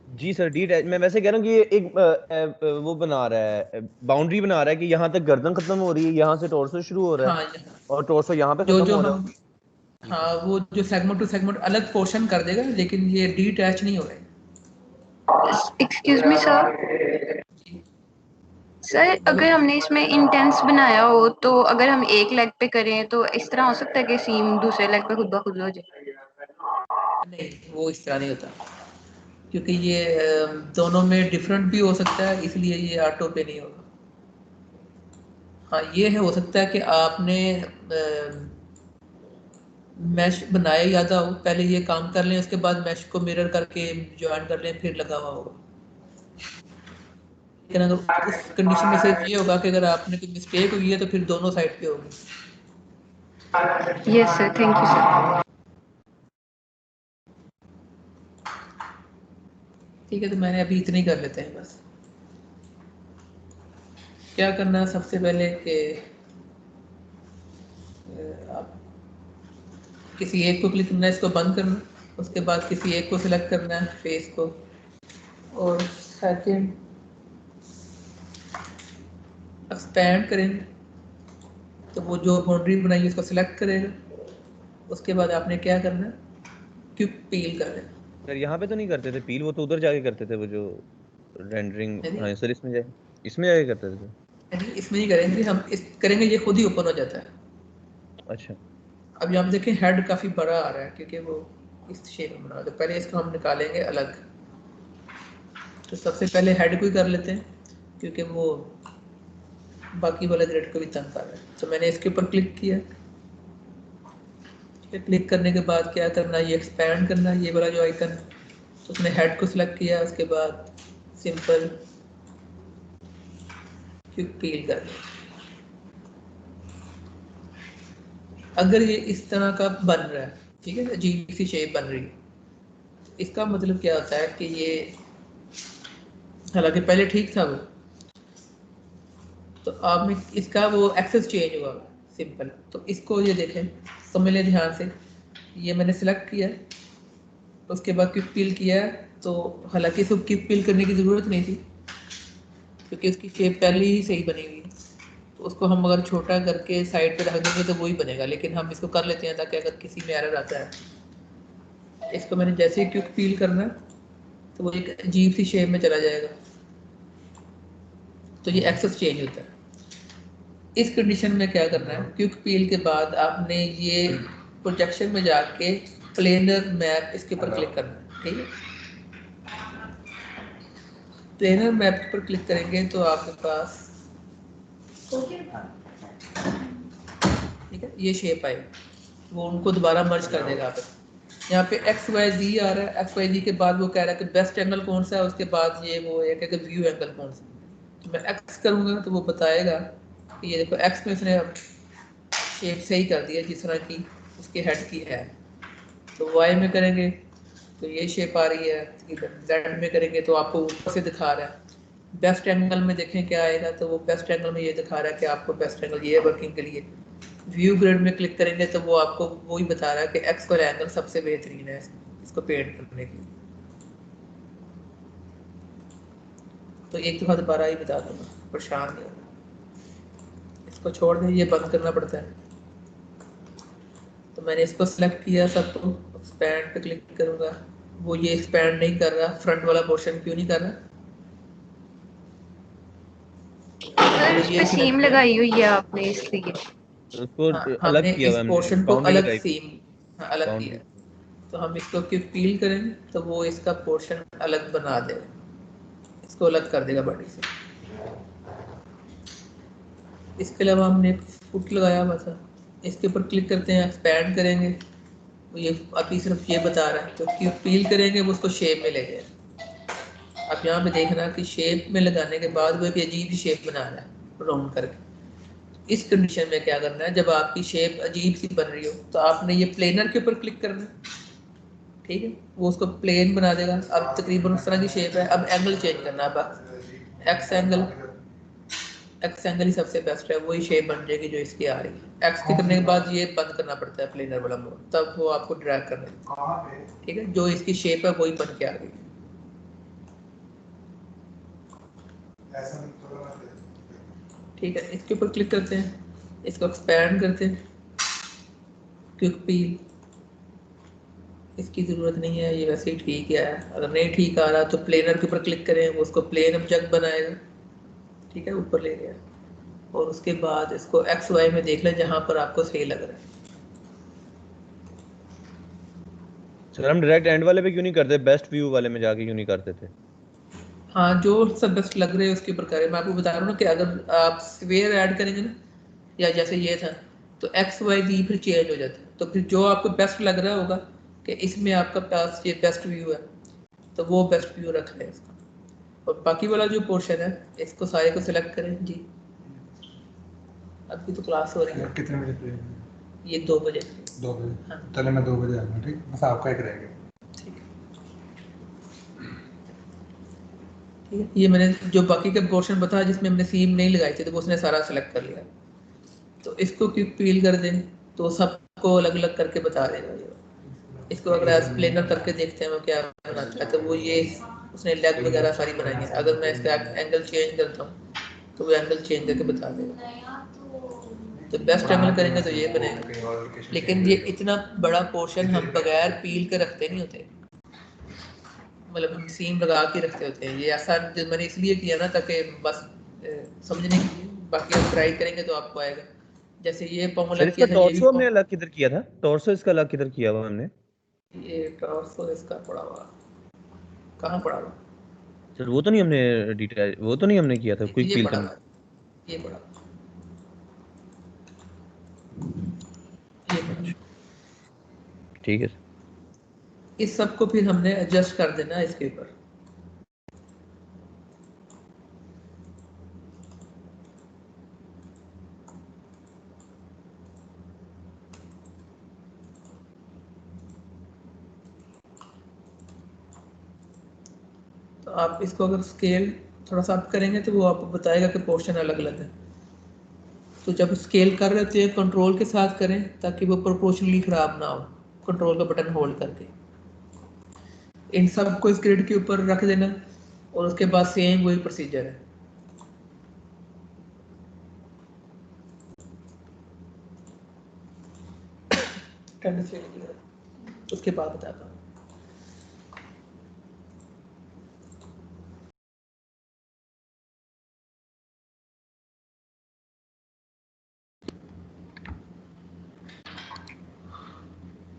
जी सर, डी टैच मैं वैसे कह रहा हूँ कि ये एक वो बना रहा है, बाउंड्री बना रहा है कि यहाँ तक गर्दन खत्म हो रही है, यहाँ से टॉर्सो शुरू हो रहा है हाँ, यहाँ और टॉर्सो यहाँ पे जो खत्म जो हो रहा हम, है। जी हाँ, सर। वो जो सेगमेंट टू सेगमेंट अलग पोर्शन कर देगा, लेकिन ये डीटैच नहीं हो रहे। एक्सक्यूज मी सर, सर अगर हमने इसमें इंटेंस बनाया हो तो अगर हम एक लेग पे करें तो इस तरह हो सकता है कि सीम दूसरे लेग पे खुद ब खुद हो जाए? नहीं, वो इस तरह नहीं होता, क्योंकि ये दोनों में डिफरेंट भी हो सकता है, इसलिए ये ऑटो पे नहीं होगा। हाँ, ये है, हो सकता है कि आपने मैश बनाए ज़्यादा हो, पहले ये काम कर लें, उसके बाद मैश को मिरर करके ज्वाइन कर लें, फिर लगा हुआ होगा। लेकिन अगर उस कंडीशन में सिर्फ ये होगा कि अगर आपने कोई मिस्टेक हुई है तो फिर दोनों साइड पे होगी। Yes sir, thank you sir. ठीक है, तो मैंने अभी इतने ही कर लेते हैं बस। क्या करना है सबसे पहले कि आप किसी एक को क्लिक करना है, इसको बंद करना, उसके बाद किसी एक को सिलेक्ट करना है, फेस को, और सेकंड एक्सपैंड करेंगे तो वो जो बाउंड्री बनाई है उसको सिलेक्ट करेगा। उसके बाद आपने क्या करना है, क्यूब पील कर देना सर यहाँ पे तो नहीं करते थे पील, वो तो उधर जाके करते थे वो जो रेंडरिंग। है। हाँ सर, इसमें जाए, इसमें जाके करते थे सर। नहीं इसमें नहीं करेंगे, हम इस करेंगे ये खुद ही ओपन हो जाता है। अच्छा अब यहाँ पे देखें हेड काफ़ी बड़ा आ रहा है क्योंकि वो इस शेप में बना है, तो पहले इसको हम निकालेंगे अलग। तो सबसे पहले हेड को ही कर लेते हैं क्योंकि वो बाकी वाले ग्रेड को भी तंग कर रहा है। तो मैंने इसके ऊपर क्लिक किया, क्लिक करने के बाद क्या करना है, ये एक्सपैंड करना है, ये वाला जो आइकन है। तो उसने हेड को सिलेक्ट किया, उसके बाद सिंपल क्विक पील कर दिया। अगर ये इस तरह का बन रहा है, ठीक है, अजीब सी शेप बन रही है, इसका मतलब क्या होता है कि ये हालांकि पहले ठीक था वो, तो आपने इसका वो एक्सेस चेंज हुआ सिंपल। तो इसको ये देखें, समझ लें ध्यान से, ये मैंने सिलेक्ट किया, उसके बाद क्विक पील किया, तो हालांकि इसको क्विक पील करने की ज़रूरत नहीं थी क्योंकि उसकी शेप पहले ही सही बनी हुई है। तो उसको हम अगर छोटा करके साइड पे रख देंगे तो वही बनेगा, लेकिन हम इसको कर लेते हैं ताकि अगर किसी में एरर आता है। इसको मैंने जैसे ही क्विक पील करना तो वो एक अजीब सी शेप में चला जाएगा, तो ये एक्सेस चेंज होता है। इस कंडीशन में क्या करना है, क्विक पील के बाद आपने ये प्रोजेक्शन में जाके प्लेनर मैप इसके ऊपर क्लिक करना है, ठीक है। प्लेनर मैप पर क्लिक करेंगे तो आपके पास ठीक है ये शेप आएगी, वो उनको दोबारा मर्ज कर देगा। आप यहाँ पे एक्स वाई जी आ रहा है, एक्स वाई जी के बाद वो कह रहा है कि बेस्ट एंगल कौन सा है, उसके बाद ये वो एक है कि व्यू एंगल कौन सा। तो मैं एक्स करूँगा तो वो बताएगा कि ये देखो एक्स में उसने अब शेप सही कर दिया जिस तरह की उसके हेड की है। तो वाई में करेंगे तो ये शेप आ रही है, जेड में करेंगे तो आपको ऊपर से दिखा रहा है। बेस्ट एंगल में देखें क्या आएगा, तो वो बेस्ट एंगल में ये दिखा रहा है कि आपको बेस्ट एंगल ये है वर्किंग के लिए। व्यू ग्रिड में क्लिक करेंगे तो वो आपको वही बता रहा है कि एक्स वाला एंगल सबसे बेहतरीन है इसको पेंट करने के लिए। तो एक दफ़ा दोबारा ही बता दूंगा, परेशान नहीं होना। इसको छोड़ दें, ये बंद करना पड़ता है। तो मैंने इसको सिलेक्ट किया, सबको एक्सपैंड पे क्लिक करूंगा, वो ये एक्सपैंड नहीं कर रहा। फ्रंट वाला पोर्शन क्यों नहीं कर रहा? सर इस पे सीम लगाई हुई है आपने इसलिए। उसको हाँ, अलग हमने किया इस हुआ है, हमने पोर्शन को बाउंड्री अलग लगाई, सीम अलग बाउंड्री। किया। तो हम इसको क्विक पील करेंगे तो वो इसका पोर्शन अलग बना देगा, इसको अलग कर देगा बॉडी से। इसके अलावा हमने एक फुट लगाया हुआ था, इसके ऊपर क्लिक करते हैं, एक्सपैंड करेंगे, तो ये अभी सिर्फ ये बता रहा है। तो क्विक पील करेंगे वो उसको शेप में ले जाए। आप यहाँ पे देखना कि शेप में लगाने के बाद वो एक अजीब सी शेप बना रहा है राउंड करके। इस कंडीशन में क्या करना है, जब आपकी शेप अजीब सी बन रही हो तो आपने ये प्लेनर के ऊपर क्लिक करना है, ठीक है, वो उसको प्लेन बना देगा। अब तकरीबन उस तरह की शेप है। अब एंगल चेंज करना है, अब एक्स एंगल ही सबसे बेस्ट है, वही शेप बन जाएगी जो इसकी आ रही है। एक्स के करने के बाद ये बंद करना पड़ता है प्लेनर वाला मोड, तब वो आपको ड्रैग करना है, ठीक है, जो इसकी शेप है वही बन के आ गई। ठीक है, इसके ऊपर क्लिक करते हैं, इसको एक्सपैंड करते हैं, क्विक पील, इसकी ज़रूरत नहीं है, ये वैसे ही ठीक है। अगर नहीं ठीक आ रहा तो प्लेनर के ऊपर क्लिक करें, वो उसको प्लेन ऑब्जेक्ट बनाएगा, ठीक है, ऊपर ले गया। और उसके बाद इसको एक्स वाई में देख लें जहाँ पर आपको सही लग रहा है। सर हम डायरेक्ट एंड वाले पे क्यों नहीं करते, बेस्ट व्यू वाले में जाके क्यों नहीं करते थे? हाँ, जो सब बेस्ट लग रहे हैं उसके ऊपर करें। मैं आपको बता रहा हूँ ना कि अगर आप स्क्वेयर ऐड करेंगे ना, या जैसे ये था, तो एक्स वाई जी फिर चेंज हो जाता है। तो फिर जो आपको बेस्ट लग रहा होगा कि इसमें आपका पास ये बेस्ट व्यू है, तो वो बेस्ट व्यू रख लें इसका। और बाकी वाला जो पोर्शन है इसको सारे को सिलेक्ट करें जी। अभी तो क्लास हो रही है। कितने बजे पे? ये 2 बजे। 2 बजे? हाँ। चले मैं 2 बजे आऊँगा, ठीक, बस आपका एक रहेगा। ठीक है, ठीक है। ये मैंने जो बाकी का पोर्शन बताया जिसमें हमने सीम नहीं लगाई थी, तो वो उसने सारा सेलेक्ट कर लिया। तो इसको क्विक पील कर दें तो सबको अलग अलग करके बता देगा ये। इसको अगर एक्सप्लेनर करके देखते हैं वो क्या बनाता है, तो वो ये उसने लेग वगैरह सारी बनाई है। अगर मैं इसका एंगल चेंज करता हूँ तो वो एंगल चेंज करके बता देगा। तो बेस्ट एंगल करेंगे तो ये बनेगा। लेकिन ये इतना बड़ा पोर्शन हम बगैर पील के रखते नहीं होते, मतलब हम सीम लगा के रखते होते हैं। ये ऐसा मैंने इसलिए किया ना ताकि बस समझने के लिए, बाकी आप ट्राई करेंगे तो आपको आएगा। जैसे ये पॉम सर अलग इसका किया था, ये टॉर्सो हमने भी अलग किधर किया था? टॉर्सो इसका अलग किधर किया हुआ हमने? ये टॉर्सो इसका पड़ा हुआ कहाँ पड़ा हुआ? सर वो तो नहीं हमने डिटेल, वो तो नहीं हमने किया था क्विक ये पील पड़ा करना। हुआ, ये पड़ा हुआ, ये पड़ा हुआ। ठीक है सर। इस सब को फिर हमने एडजस्ट कर देना इसके ऊपर। तो आप इसको अगर स्केल थोड़ा सा अप करेंगे तो वो आपको बताएगा कि पोर्शन अलग अलग है। तो जब स्केल कर रहे थे कंट्रोल के साथ करें ताकि वो प्रोपोर्शनली ख़राब ना हो, कंट्रोल का बटन होल्ड करके इन सब को इस ग्रिड के ऊपर रख देना और उसके बाद सेम वही प्रोसीजर है। उसके बाद बताता हूँ।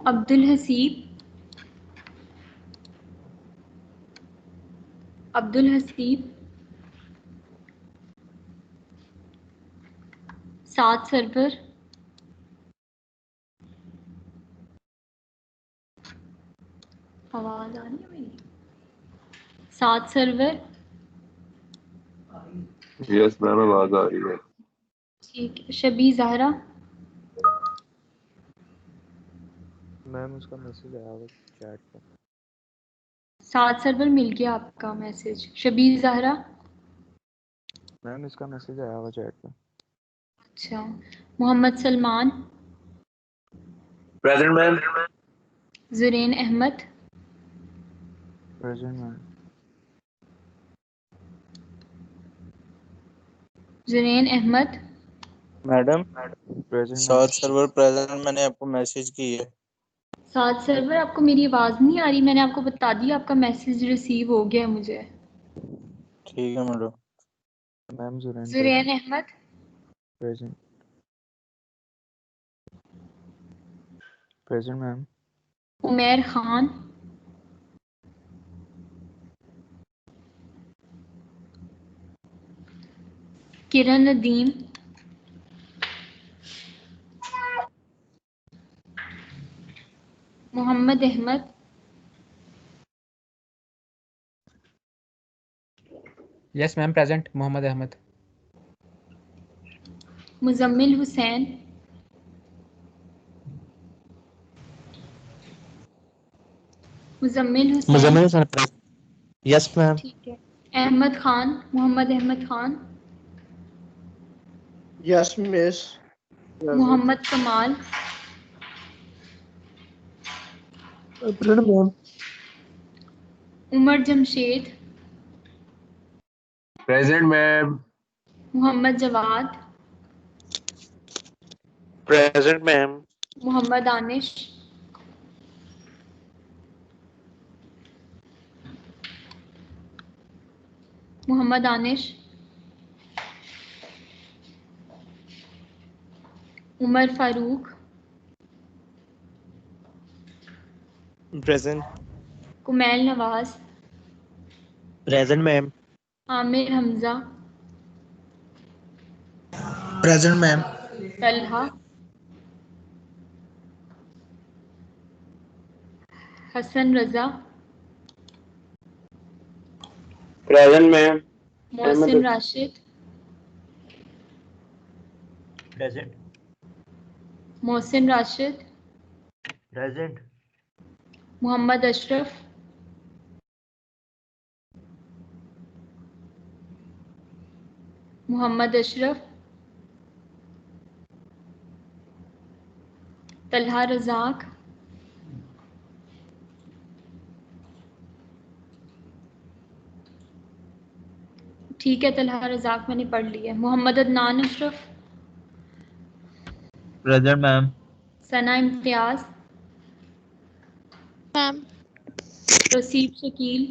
अब्दुल हसीब, अब्दुल हसीब, सात सरवर, आवाज आ रही है मेरी? सात सरवर, यस मैम आवाज आ रही है। ठीक है। शबी ज़हरा, मैम उसका मैसेज आया हुआ चैट पर। सात सरवर मिल गया आपका मैसेज। शबी ज़हरा, मैम इसका मैसेज आया हुआ चैट पर। अच्छा। Mohammad Salman, present ma'am. Zurain Ahmad, present ma'am. Zurain Ahmad, madam present ma'am. सात सर्वर प्रेजेंट मैंने आपको मैसेज की है। सात सरवर। आपको मेरी आवाज़ नहीं आ रही? मैंने आपको बता दिया आपका मैसेज रिसीव हो गया मुझे। ठीक है madam. Ma'am Zurain Zurain Ahmad, present. Present ma'am. Umair Khan, Kiran Nadeem, Mohammad Ahmed, yes ma'am present Mohammad Ahmed, Muzammil Hussain, Muzammil Hussain, yes ma'am. ठीक है। Ahmed Khan, Mohammad Ahmed Khan, yes miss. Mohammad Kamal, present ma'am. Umar Jamshed, present ma'am. Mohammad Jawad, present ma'am. Mohammad Anish, Mohammad Anish, Umar Farooq, present. Kumail Nawaz, present ma'am. Aamir Hamza, present ma'am. Talha, Hasan Raza, present ma'am. Mohsin Rashid, present. Mohsin Rashid, present. Mohammad Ashraf, Mohammad Ashraf, Talha Razzaq, ठीक है। तलहा रजाक मैंने पढ़ लिया। Mohammad Adnan Ashraf, present ma'am. Sana Imtiaz, ma'am Raseeb Shakeel,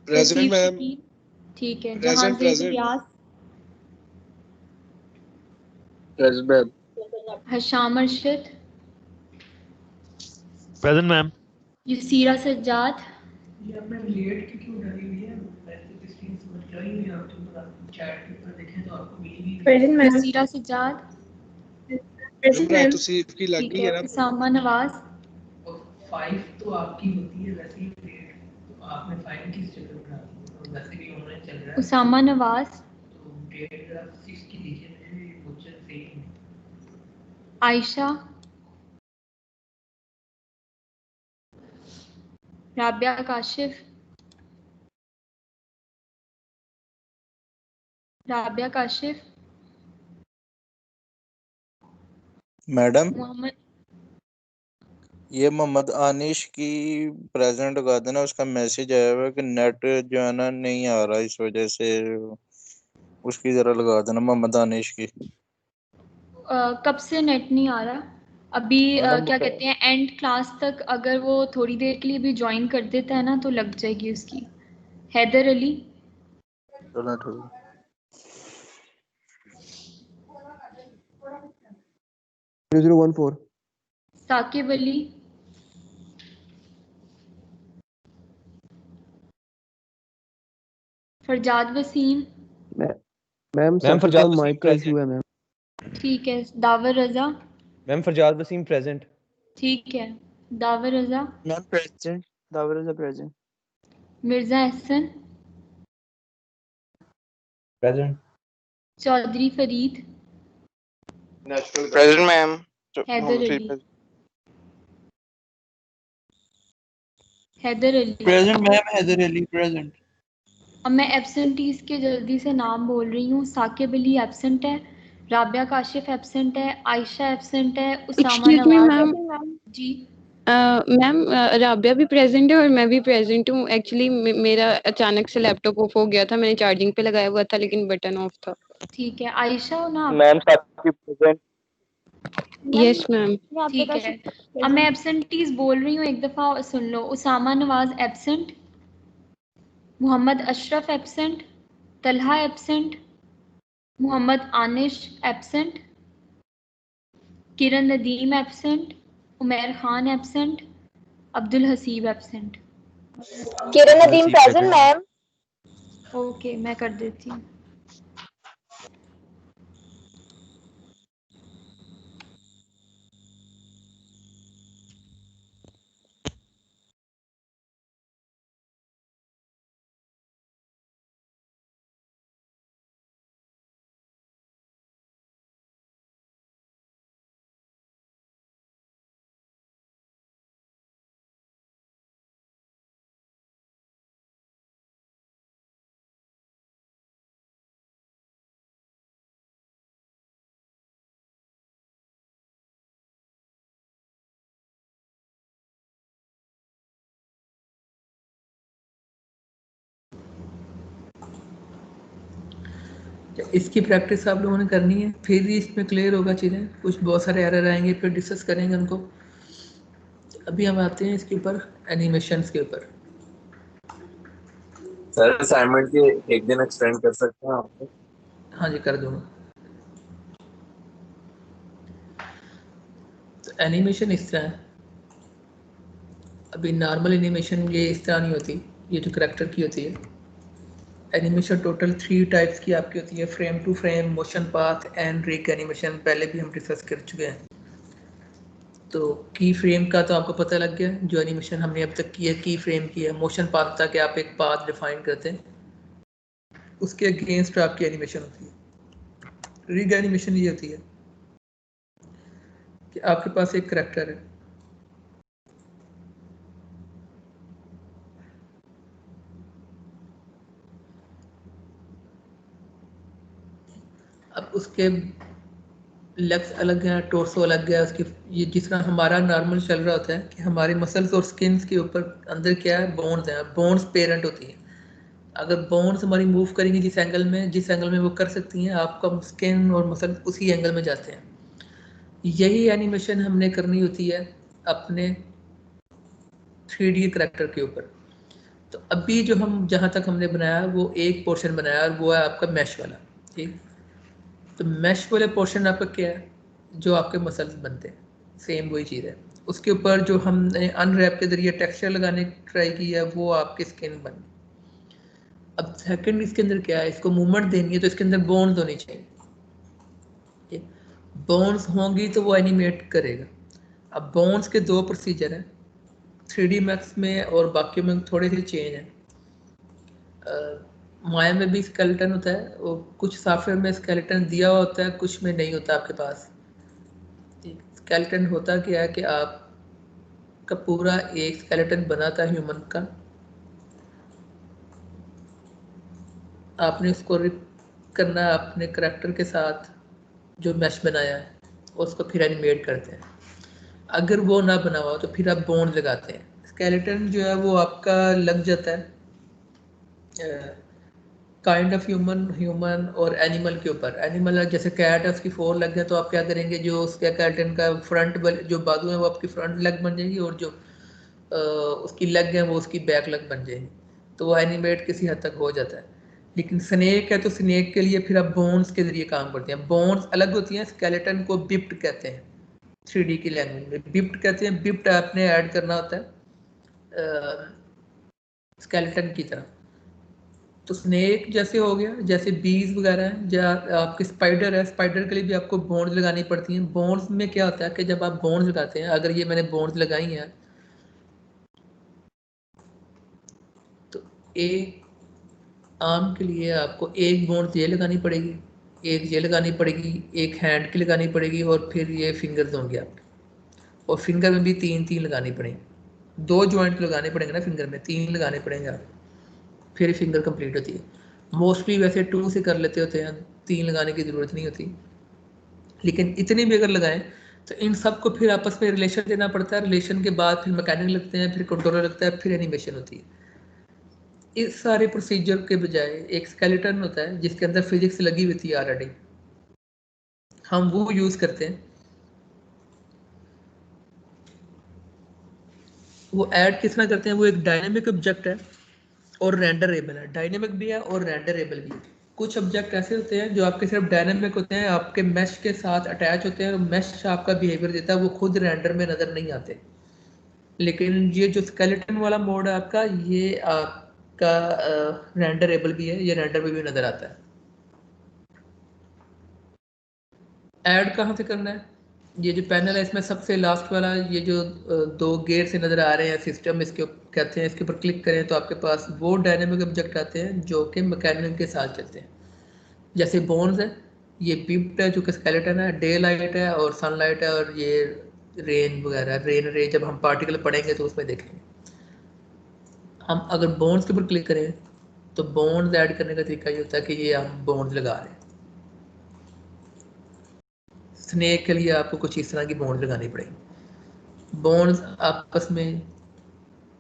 present Raseeb ma'am. Shakeel, ठीक है। Present, Jahangir present. Riaz, Present, ma'am. Hisham Arshad, present ma'am. Yusra Sajjad, ये आपने लेट क्यों डाली हुई है? वैसे तो स्क्रीन समझ कर ही नहीं आप तो चैट के ऊपर देखें तो आपको मिली भी present ma'am. Yusra Sajjad, present ma'am. तो सीट की ठीक लगी है। है ना। उसामा नवाज, और 5 तो आपकी होती है वैसे ही लेट, तो आपने 5 किस जगह बना दी? तो वैसे भी ऑनलाइन चल रहा है उसामा नवाज, तो डेट जरा 6 की दीजिए मुझे, ये क्वेश्चन सही नहीं। आयशा, राबिया काशिफ, राबिया काशिफ, मैडम मोहम्मद, ये मोहम्मद आनिश की प्रेजेंट लगा देना, उसका मैसेज आया हुआ है कि नेट जो है ना नहीं आ रहा, इस वजह से उसकी जरा लगा देना मोहम्मद आनिश की। कब से नेट नहीं आ रहा? अभी मैडम क्या कहते हैं, एंड क्लास तक अगर वो थोड़ी देर के लिए भी ज्वाइन कर देता है ना तो लग जाएगी उसकी। हैदर अली, चलो ठीक है। साकिब अली, फरजाद वसीम, मैम फरजाद वसीम माइक का इशू है मैम। ठीक है। Dawar Raza, ma'am Farzad Waseem present. ठीक है। Dawar Raza, ma'am present, Dawar is present. Mirza Ehsan, present. Chaudhry Farid, present ma'am. Haider Ali, Haider Ali. Present ma'am, Haider Ali present. अब मैं एब्सेंटीज के जल्दी से नाम बोल रही हूँ। साकिब अली एब्सेंट है, राबिया काशिफ एब्सेंट है, आयशा एब्सेंट है, Usama excuse me Nawaz. Ma'am. जी मैम राबिया भी प्रेजेंट है और मैं भी प्रेजेंट हूँ। एक्चुअली मेरा अचानक से लैपटॉप ऑफ हो गया था, मैंने चार्जिंग पे लगाया हुआ था लेकिन बटन ऑफ था। ठीक है। आयशा हो ना आप? Ma'am Saqib present. Yes ma'am. ठीक है। अब मैं एब्सेंटीज बोल रही हूँ, एक दफ़ा सुन लो। Usama Nawaz absent, Mohammad Ashraf absent, Talha absent, Mohammad Anish absent, Kiran Nadeem absent, Umair Khan absent, Abdul Haseeb absent. Kiran Nadeem present ma'am. Okay, मैं कर देती हूँ। इसकी प्रैक्टिस आप लोगों ने करनी है, फिर ही इसमें क्लियर होगा चीज़ें। कुछ बहुत सारे एरर आएंगे, फिर डिस्कस करेंगे उनको। अभी हम आते हैं इसके ऊपर, एनिमेशंस के ऊपर। सर असाइनमेंट के एक दिन एक्सटेंड कर सकते हैं आपको? हाँ जी, कर दूंगा। तो एनिमेशन इस तरह है। अभी नॉर्मल एनिमेशन ये इस तरह नहीं होती, ये जो करेक्टर की होती है। एनिमेशन टोटल 3 टाइप्स की आपकी होती है, frame to frame, motion path and rig animation. पहले भी हम डिस्कस कर चुके हैं। तो की फ्रेम का तो आपको पता लग गया, जो एनिमेशन हमने अब तक की है की फ्रेम की है। मोशन पाथ था कि आप एक पाथ डिफाइन करते हैं, उसके अगेंस्ट आपकी एनिमेशन होती है। रिग एनिमेशन ये होती है कि आपके पास एक करेक्टर है, अब उसके लेग्स अलग हैं, टोर्सो अलग है उसकी। ये जिस तरह हमारा नॉर्मल चल रहा होता है कि हमारे मसल्स और स्किन्स के ऊपर अंदर क्या है, बोन्स हैं। बोन्स पेरेंट होती हैं। अगर बोन्स हमारी मूव करेंगी जिस एंगल में वो कर सकती हैं, आपका स्किन और मसल उसी एंगल में जाते हैं। यही एनिमेशन हमने करनी होती है अपने 3D करेक्टर के ऊपर। तो अभी जो हम जहाँ तक हमने बनाया वो एक पोर्शन बनाया और वो है आपका मैश वाला, ठीक। तो मैश वाले पोर्शन आपका क्या है, जो आपके मसल्स बनते हैं, सेम वही चीज़ है। उसके ऊपर जो हमने अनरैप के जरिए टेक्सचर लगाने की ट्राई किया वो आपकी स्किन बन। अब सेकंड इसके अंदर क्या है, इसको मूवमेंट देनी है तो इसके अंदर बोन्स होनी चाहिए। बोन्स होंगी तो वो एनिमेट करेगा। अब बोन्स के दो प्रोसीजर हैं 3D मैक्स में और बाकी में थोड़े से चेंज हैं। माया में भी स्केलेटन होता है और कुछ सॉफ्टवेयर में स्केलेटन दिया हुआ होता है, कुछ में नहीं होता आपके पास। स्केलेटन होता क्या है कि आपका पूरा एक स्केलेटन बना था ह्यूमन का, आपने उसको रिप करना है अपने करैक्टर के साथ जो मैश बनाया है, उसको फिर एनिमेट करते हैं। अगर वो ना बना हुआ तो फिर आप बोन लगाते हैं। स्केलेटन जो है वो आपका लग जाता है काइंड ऑफ ह्यूमन और एनिमल के ऊपर। एनिमल जैसे कैट है, उसकी 4 लेग है, तो आप क्या करेंगे, जो उसका स्केलेटन का फ्रंट जो बाजू है वो आपकी फ्रंट लेग बन जाएगी और जो उसकी लेग है वो उसकी बैक लेग बन जाएगी। तो वो एनिमेट किसी हद तक हो जाता है। लेकिन स्नेक है तो स्नेक के लिए फिर आप बोन्स के जरिए काम करते हैं। बोन्स अलग होती हैं, स्केलेटन को बिप्ट कहते हैं 3D की लैंग्वेज में, बिप्ट कहते हैं। बिप्ट आपने ऐड करना होता है स्केलेटन की तरह। तो स्नेक जैसे हो गया, जैसे बीज वगैरह हैं, या आपके स्पाइडर है, स्पाइडर के लिए भी आपको बोन्स लगानी पड़ती हैं। बोन्स में क्या होता है कि जब आप बोन्स लगाते हैं, अगर ये मैंने बोन्स लगाई हैं तो एक आर्म के लिए आपको एक बोन्स ये लगानी पड़ेगी, एक ये लगानी पड़ेगी, एक हैंड की लगानी पड़ेगी और फिर ये फिंगर्स होंगे आपके, और फिंगर में भी 3 लगानी पड़ेंगी। 2 जॉइंट लगाने पड़ेंगे ना फिंगर में, 3 लगाने पड़ेंगे आप, फिर फिंगर कंप्लीट होती है। मोस्टली वैसे 2 से कर लेते होते हैं, 3 लगाने की ज़रूरत नहीं होती। लेकिन इतने भी अगर लगाएं तो इन सब को फिर आपस में रिलेशन देना पड़ता है। रिलेशन के बाद फिर मैकेनिक लगते हैं, फिर कंट्रोलर लगता है, फिर एनिमेशन होती है। इस सारे प्रोसीजर के बजाय एक स्केलेटन होता है जिसके अंदर फिजिक्स लगी हुई थी ऑलरेडी, हम वो यूज़ करते हैं। वो ऐड किस तरह करते हैं, वो एक डायनेमिक ऑब्जेक्ट है और रेंडरेबल है। डायनेमिक भी है और रेंडरेबल भी है। कुछ ऑब्जेक्ट ऐसे होते हैं जो आपके सिर्फ डायनेमिक होते हैं, आपके मैश के साथ अटैच होते हैं और मैश आपका बिहेवियर देता है, वो खुद रेंडर में नज़र नहीं आते। लेकिन ये जो स्केलेटन वाला मोड है आपका, ये आपका रेंडरेबल भी है, ये रेंडर में भी नज़र आता है। ऐड कहाँ से करना है, ये जो पैनल है इसमें सबसे लास्ट वाला, ये जो 2 गेयर से नज़र आ रहे हैं सिस्टम, इसके कहते हैं, इसके ऊपर क्लिक करें तो आपके पास वो डायनेमिक ऑब्जेक्ट आते हैं जो कि मैकेनिज्म के साथ चलते हैं। जैसे बोन्स है, ये बिप्ट है जो कि स्केलेटन है, डे लाइट है और सनलाइट है, और ये रेन वगैरह, रेन रे जब हम पार्टिकल पढ़ेंगे तो उसमें देखेंगे। हम अगर बोन्स के ऊपर क्लिक करें तो बोन्स ऐड करने का तरीका ये होता है कि ये हम बोन्स लगा रहे हैं। स्नेक के लिए आपको कुछ इस तरह की बोन्स लगानी पड़ेगी। बोन्स आपस में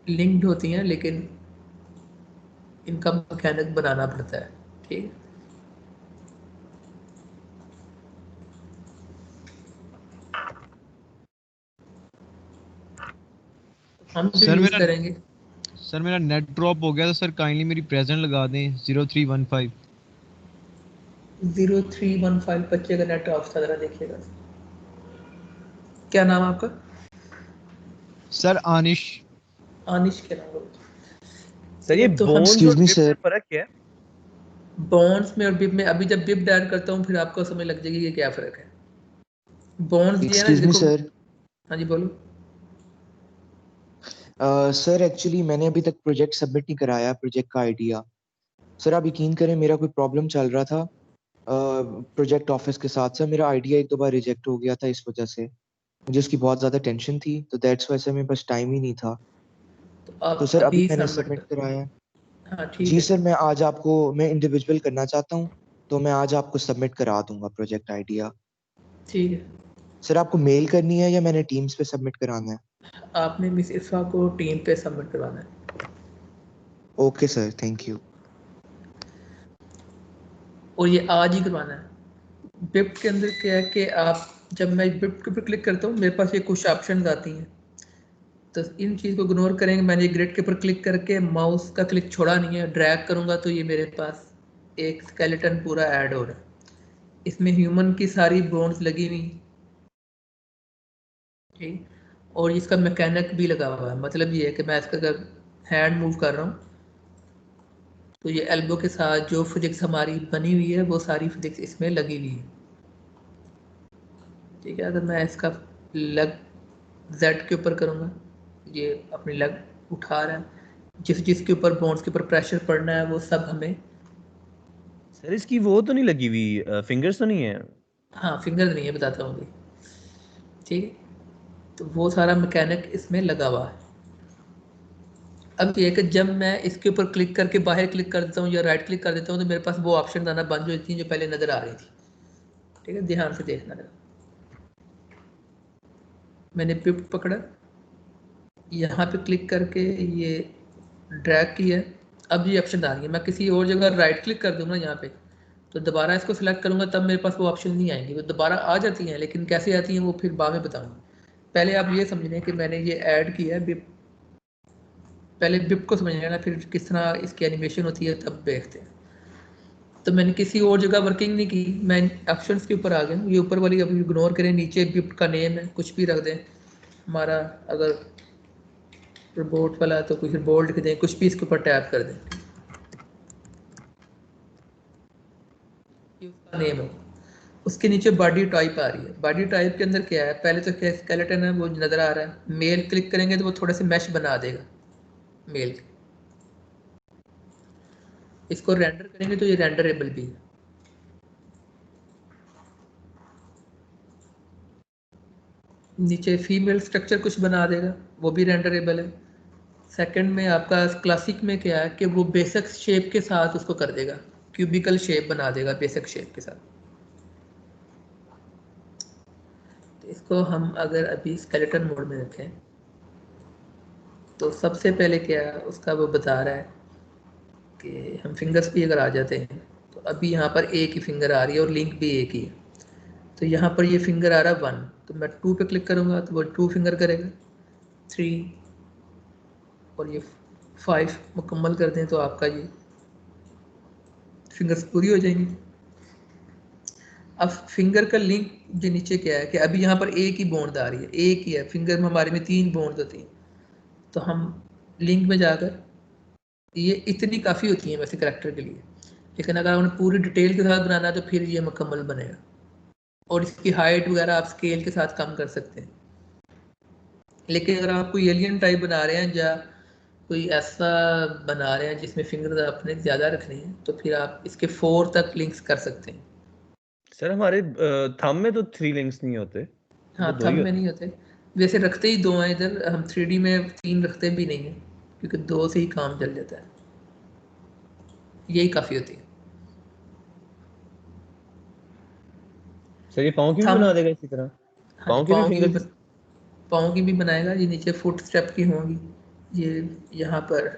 लिंक्ड होती हैं लेकिन इनका मैकेनिक बनाना पड़ता है, ठीक है। हम जो यूज करेंगे, सर मेरा नेट ड्रॉप हो गया तो सर काइंडली मेरी प्रेजेंट लगा दें 0315 0315 बच्चे का नेट ऑफ था, जरा देखिएगा। क्या नाम आपका? सर आनिश। आनिश के नाम। सर ये तो बोन्स और बिप में फर्क क्या है? बोन्स में और बिप में, अभी जब बिप ऐड करता हूँ फिर आपको समझ लग जाएगी कि क्या फर्क है। बोन्स ये है ना, देखो। सर, हाँ जी बोलो। सर एक्चुअली मैंने अभी तक प्रोजेक्ट सबमिट नहीं कराया, प्रोजेक्ट का आइडिया। सर आप यकीन करें मेरा कोई प्रॉब्लम चल रहा था प्रोजेक्ट ऑफिस के साथ। सर मेरा आइडिया 1-2 बार रिजेक्ट हो गया था, इस वजह से मुझे उसकी बहुत ज्यादा टेंशन थी, तो दैट्स वाई सर मेरे पास टाइम ही नहीं था। तो सर अभी मैंने सबमिट कराया। हाँ ठीक जी है। सर, मैं आज आपको, मैं इंडिविजुअल करना चाहता हूँ तो मैं आज आपको सबमिट करा दूंगा प्रोजेक्ट आइडिया। ठीक है सर आपको मेल करनी है या मैंने टीम्स पे सबमिट कराना है? आपने मिस इरफा को टीम पे सबमिट करवाना है। Okay sir, thank you. और ये आज ही करवाना है। बिप के अंदर क्या है कि आप, जब मैं बिप के ऊपर क्लिक करता हूँ मेरे पास ये कुछ ऑप्शंस आती हैं। तो इन चीज़ को इग्नोर करेंगे। मैंने ग्रिड के ऊपर क्लिक करके माउस का क्लिक छोड़ा नहीं है, ड्रैग करूँगा तो ये मेरे पास एक स्केलेटन पूरा ऐड हो रहा है। इसमें ह्यूमन की सारी बोन्स लगी हुई, ठीक, और इसका मैकेनिक भी लगा हुआ है। मतलब ये है कि मैं इसका अगर हैंड मूव कर रहा हूँ तो ये एल्बो के साथ जो फिजिक्स हमारी बनी हुई है वो सारी फिजिक्स इसमें लगी हुई है, ठीक है। अगर मैं इसका लग जेड के ऊपर करूँगा, ये अपनी लग उठा रहा है, जिसके ऊपर बोन्स के ऊपर प्रेशर पड़ना है वो सब हमें। सर इसकी वो तो नहीं लगी हुई, फिंगर्स तो नहीं है? हाँ, फिंगर नहीं है, बताता हूँ अभी, ठीक है। तो वो सारा मैकेनिक इसमें लगा हुआ है। अब ये है कि जब मैं इसके ऊपर क्लिक करके बाहर क्लिक कर देता हूँ या राइट क्लिक कर देता हूँ तो मेरे पास वो ऑप्शन आना बंद हो जाती है जो पहले नज़र आ रही थी, ठीक है। ध्यान से देखना जरा, मैंने पिप पकड़ा, यहाँ पे क्लिक करके ये ड्रैग किया, अब ये ऑप्शन आ रही है। मैं किसी और जगह राइट क्लिक कर दूंगा यहाँ पे तो दोबारा इसको सिलेक्ट करूँगा तब मेरे पास वो ऑप्शन नहीं आएंगी, वो दोबारा आ जाती हैं, लेकिन कैसे आती हैं वो फिर बाद में बताऊँगा। पहले आप ये समझ लें कि मैंने ये ऐड किया है बिप, पहले बिप को समझ लेना, फिर किस तरह इसकी एनिमेशन होती है तब देखते हैं। तो मैंने किसी और जगह वर्किंग नहीं की, मैं ऑप्शंस के ऊपर आ गया हूँ। ये ऊपर वाली अभी इग्नोर करें, नीचे बिप का नेम है, कुछ भी रख दें हमारा, अगर रोबोट वाला तो कुछ बोल्ड लिख दें, कुछ भी इसके ऊपर टैप कर दें, ये उसका नेम है। उसके नीचे बॉडी टाइप आ रही है, बॉडी टाइप के अंदर क्या है, पहले तो क्या स्केलेटन है वो नज़र आ रहा है। मेल क्लिक करेंगे तो वो थोड़े से मैश बना देगा मेल, इसको रेंडर करेंगे तो ये रेंडरेबल भी है। नीचे फीमेल स्ट्रक्चर कुछ बना देगा, वो भी रेंडरेबल है। सेकंड में आपका क्लासिक में क्या है कि वो बेसिक शेप के साथ उसको कर देगा, क्यूबिकल शेप बना देगा बेसिक शेप के साथ। तो इसको हम अगर अभी स्केलेटन मोड में रखें तो सबसे पहले क्या उसका वो बता रहा है कि हम फिंगर्स भी अगर आ जाते हैं तो अभी यहाँ पर एक ही फिंगर आ रही है और लिंक भी एक ही है। तो यहाँ पर ये फिंगर आ रहा है 1, तो मैं 2 पे क्लिक करूँगा तो वो 2 फिंगर करेगा, 3 और ये 5 मुकम्मल कर दें तो आपका ये फिंगर्स पूरी हो जाएंगी। अब फिंगर का लिंक जो नीचे क्या है कि अभी यहाँ पर एक ही बॉन्ड आ रही है, एक ही है, फिंगर में हमारे में 3 बॉन्ड होती हैं। तो हम लिंक में जाकर, ये इतनी काफ़ी होती हैं वैसे करैक्टर के लिए, लेकिन अगर उन्हें पूरी डिटेल के साथ बनाना है तो फिर ये मुकम्मल बनेगा। और इसकी हाइट वगैरह आप स्केल के साथ कम कर सकते हैं। लेकिन अगर आप कोई एलियन टाइप बना रहे हैं या कोई ऐसा बना रहे हैं जिसमें फिंगर आपने ज़्यादा रखनी है तो फिर आप इसके 4 तक लिंक्स कर सकते हैं। सर हमारे थंब में तो 3 लिंक्स नहीं होते, हाँ, तो 2 ही थंब में होते। नहीं होते, वैसे रखते ही 2 हैं इधर, हम 3D में 3 रखते भी नहीं हैं क्योंकि 2 से ही काम चल जाता है, यही काफ़ी होती है। सर ये पाँव की भी बना थंब, देगा इसी तरह? हाँ जी, पाँव की भी फिंगर? पाँव की भी बनाएगा। ये नीचे फुट स्टेप की होंगी, ये यहाँ पर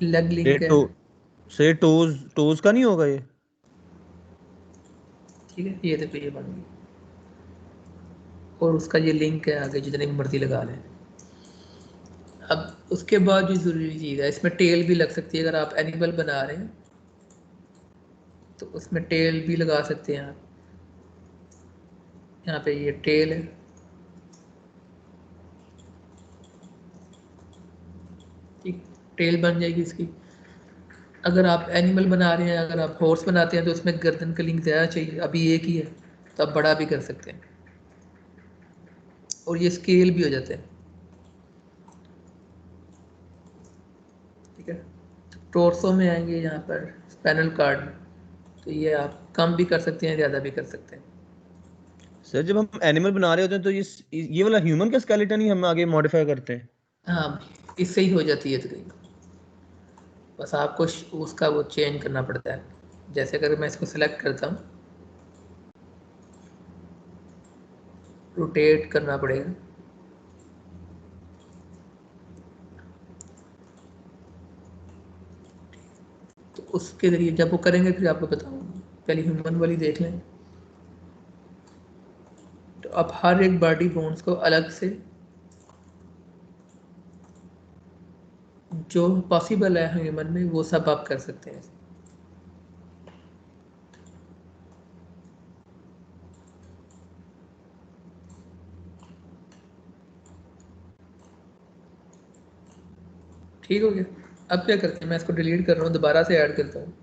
लेग ये लिंक है, सर टोज का नहीं होगा ये? ठीक है। ये देखो ये बन गई और उसका ये लिंक है, आगे जितने भी मर्जी लगा लें। अब उसके बाद जो ज़रूरी चीज़ है, इसमें टेल भी लग सकती है। अगर आप एनिमल बना रहे हैं तो उसमें टेल भी लगा सकते हैं आप। यहाँ पे ये टेल है, ठीक, टेल बन जाएगी इसकी। अगर आप एनिमल बना रहे हैं, अगर आप हॉर्स बनाते हैं तो उसमें गर्दन का लिंक ज़्यादा चाहिए, अभी एक ही है तो आप बड़ा भी कर सकते हैं और ये स्केल भी हो जाते हैं, ठीक है। टोर्सो में आएंगे यहाँ पर स्पाइनल कार्ड में, तो ये आप कम भी कर सकते हैं, ज़्यादा भी कर सकते हैं। सर जब हम एनिमल बना रहे होते हैं तो ये वाला ह्यूमन का स्केलेटन ही हम आगे मॉडिफाई करते हैं? हाँ, इससे ही हो जाती है तकरीबन, बस आपको उसका वो चेंज करना पड़ता है। जैसे अगर मैं इसको सेलेक्ट करता हूँ, रोटेट करना पड़ेगा, तो उसके ज़रिए जब वो करेंगे फिर आपको बताऊँगा। पहले ह्यूमन वाली देख लें। तो अब हर एक बॉडी बोन्स को अलग से जो पॉसिबल है ह्यूमन में वो सब आप कर सकते हैं। ठीक हो गया। अब क्या करते हैं, मैं इसको डिलीट कर रहा हूँ, दोबारा से ऐड करता हूँ।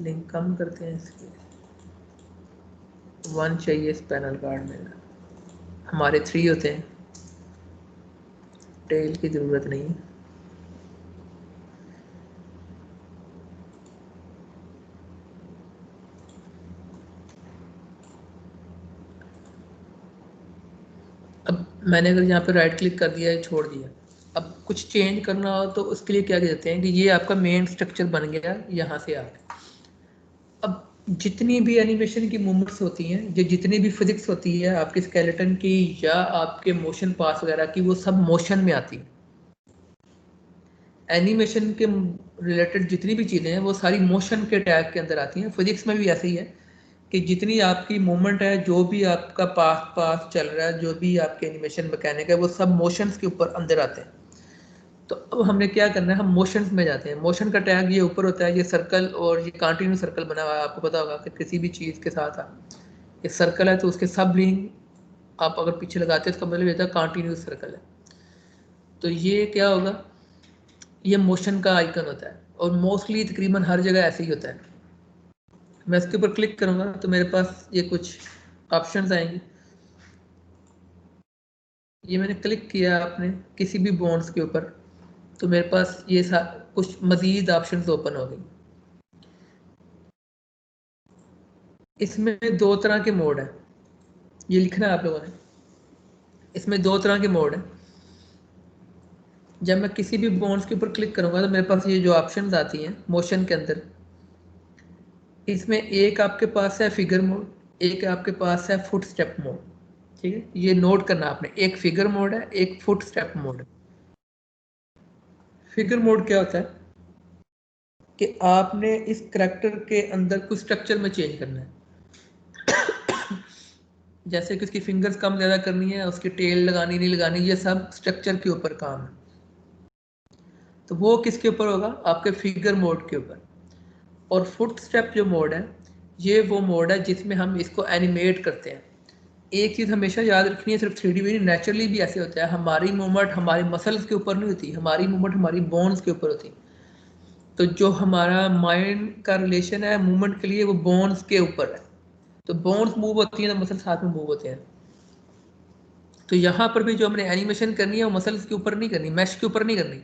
लिंक कम करते हैं इसके 1 चाहिए इस पैनल कार्ड में, हमारे 3 होते हैं, टेल की ज़रूरत नहीं है। अब मैंने अगर यहाँ पे राइट क्लिक कर दिया है, छोड़ दिया, अब कुछ चेंज करना हो तो उसके लिए क्या कहते हैं कि ये आपका मेन स्ट्रक्चर बन गया यहाँ से आके। अब जितनी भी एनिमेशन की मूवमेंट्स होती हैं, जो जितनी भी फिजिक्स होती है आपके स्केलेटन की या आपके मोशन पास वगैरह की, वो सब मोशन में आती है। एनिमेशन के रिलेटेड जितनी भी चीज़ें हैं वो सारी मोशन के टैग के अंदर आती हैं। फिजिक्स में भी ऐसे ही है कि जितनी आपकी मूवमेंट है, जो भी आपका पास चल रहा है, जो भी आपके एनिमेशन मैकेनिक है, वो सब मोशंस के ऊपर अंदर आते हैं। तो अब हमने क्या करना है, हम मोशंस में जाते हैं। मोशन का टैग ये ऊपर होता है, ये सर्कल और ये कंटिन्यू सर्कल बना हुआ है। आपको पता होगा कि किसी भी चीज़ के साथ ये सर्कल है तो उसके सब लिंक आप अगर पीछे लगाते हैं इसका मतलब ये कंटिन्यूस सर्कल है। तो ये क्या होगा, ये मोशन का आइकन होता है और मोस्टली तकरीबन हर जगह ऐसे ही होता है। मैं इसके ऊपर क्लिक करूँगा तो मेरे पास ये कुछ ऑप्शंस आएंगे। ये मैंने क्लिक किया आपने किसी भी बॉन्ड्स के ऊपर तो मेरे पास ये कुछ मज़ीद ऑप्शंस ओपन हो गई। इसमें 2 तरह के मोड हैं, ये लिखना है आप लोगों ने। इसमें 2 तरह के मोड हैं। जब मैं किसी भी बॉन्ड्स के ऊपर क्लिक करूँगा तो मेरे पास ये जो ऑप्शंस आती हैं मोशन के अंदर, इसमें एक आपके पास है फिगर मोड, एक आपके पास है फुट स्टेप मोड। ठीक है, ये नोट करना आपने, एक फिगर मोड है, एक फुट स्टेप मोड है। फिगर मोड क्या होता है कि आपने इस करैक्टर के अंदर कुछ स्ट्रक्चर में चेंज करना है। जैसे कि उसकी फिंगर्स कम ज़्यादा करनी है, उसकी टेल लगानी नहीं लगानी, ये सब स्ट्रक्चर के ऊपर काम है। तो वो किसके ऊपर होगा, आपके फिगर मोड के ऊपर। और फुट स्टेप जो मोड है, ये वो मोड है जिसमें हम इसको एनिमेट करते हैं। एक चीज़ हमेशा याद रखनी है, सिर्फ 3D में नहीं, नेचुरली भी ऐसे होता है। हमारी मूवमेंट हमारे मसल्स के ऊपर नहीं होती, हमारी मूवमेंट हमारी बोन्स के ऊपर होती। तो जो हमारा माइंड का रिलेशन है मूवमेंट के लिए, वो बोन्स के ऊपर है। तो बोन्स मूव होती हैं तो मसल साथ में मूव होते हैं। तो यहाँ पर भी जो हमने एनिमेशन करनी है वो मसल्स के ऊपर नहीं करनी, मैश के ऊपर नहीं करनी,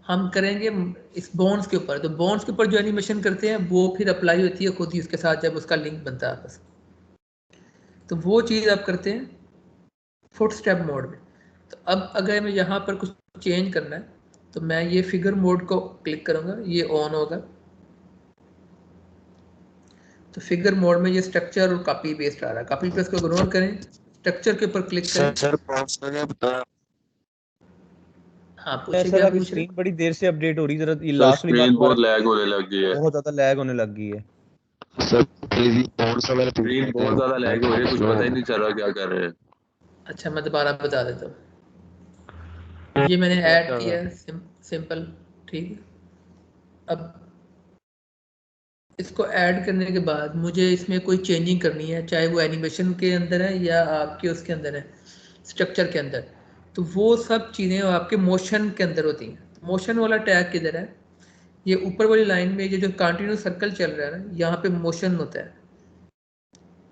हम करेंगे इस बोन्स के ऊपर। तो बोन्स के ऊपर जो एनिमेशन करते हैं वो फिर अप्लाई होती है खुद ही उसके साथ जब उसका लिंक बनता है आपस। तो वो चीज़ आप करते हैं फुट स्टेप मोड में। तो अब अगर मैं यहाँ पर कुछ चेंज करना है तो मैं ये फिगर मोड को क्लिक करूँगा, ये ऑन होगा। तो फिगर मोड में ये स्ट्रक्चर और कॉपी पेस्ट आ रहा है। कॉपी पेस्ट को इग्नोर करें, स्ट्रक्चर के ऊपर क्लिक करें। हाँ पूछिए, क्या पूछ रहे हैं? बड़ी देर से अपडेट हो रही है, जरा ये सर लास्ट वाली स्क्रीन बात बहुत लैग होने लगी है, बहुत ज्यादा लैग होने लगी है। सर स्क्रीन बहुत ज्यादा लैग हो रही है, कुछ पता ही नहीं चल रहा क्या कर रहे हैं। अच्छा मैं दोबारा बता देता हूँ। ये मैंने ऐड किया सिंपल, ठीक है। अब इसको ऐड करने के बाद मुझे इसमें कोई चेंजिंग करनी है, चाहे वो एनिमेशन के अंदर है या आपके उसके अंदर है स्ट्रक्चर के अंदर। तो वो सब चीज़ें आपके मोशन के अंदर होती हैं। मोशन वाला टैग किधर है, ये ऊपर वाली लाइन में ये जो कंटिन्यूस सर्कल चल रहा है ना, यहाँ पे मोशन होता है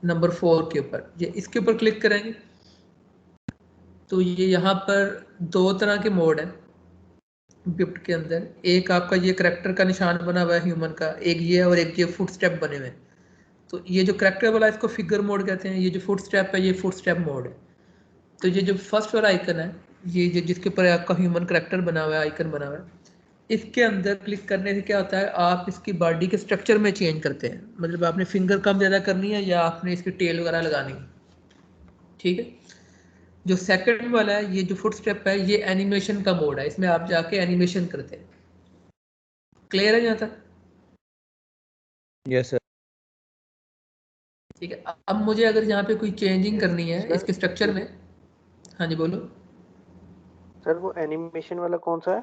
नंबर 4 के ऊपर। ये इसके ऊपर क्लिक करेंगे तो ये यहाँ पर 2 तरह के मोड हैं गिफ्ट के अंदर। एक आपका ये करैक्टर का निशान बना हुआ है ह्यूमन का, एक ये और एक ये फुट स्टेप बने हुए हैं। तो ये जो करैक्टर वाला इसको फिगर मोड कहते हैं, ये जो फुट स्टेप है ये फुट स्टेप मोड है। तो ये जो फर्स्ट वाला आइकन है, ये जो जिसके ऊपर आपका ह्यूमन करैक्टर बना हुआ है, आइकन बना हुआ है, इसके अंदर क्लिक करने से क्या होता है, आप इसकी बॉडी के स्ट्रक्चर में चेंज करते हैं, मतलब आपने फिंगर कम ज़्यादा करनी है या आपने इसकी टेल वगैरह लगानी है, ठीक है। जो सेकंड वाला है, ये जो फुट स्टेप है, ये एनिमेशन का मोड है, इसमें आप जाके एनिमेशन करते हैं। क्लियर है यहाँ तक? Yes sir. ठीक है, अब मुझे अगर यहाँ पे कोई चेंजिंग करनी है इसके स्ट्रक्चर में, हाँ जी बोलो सर। वो एनिमेशन वाला कौन सा है?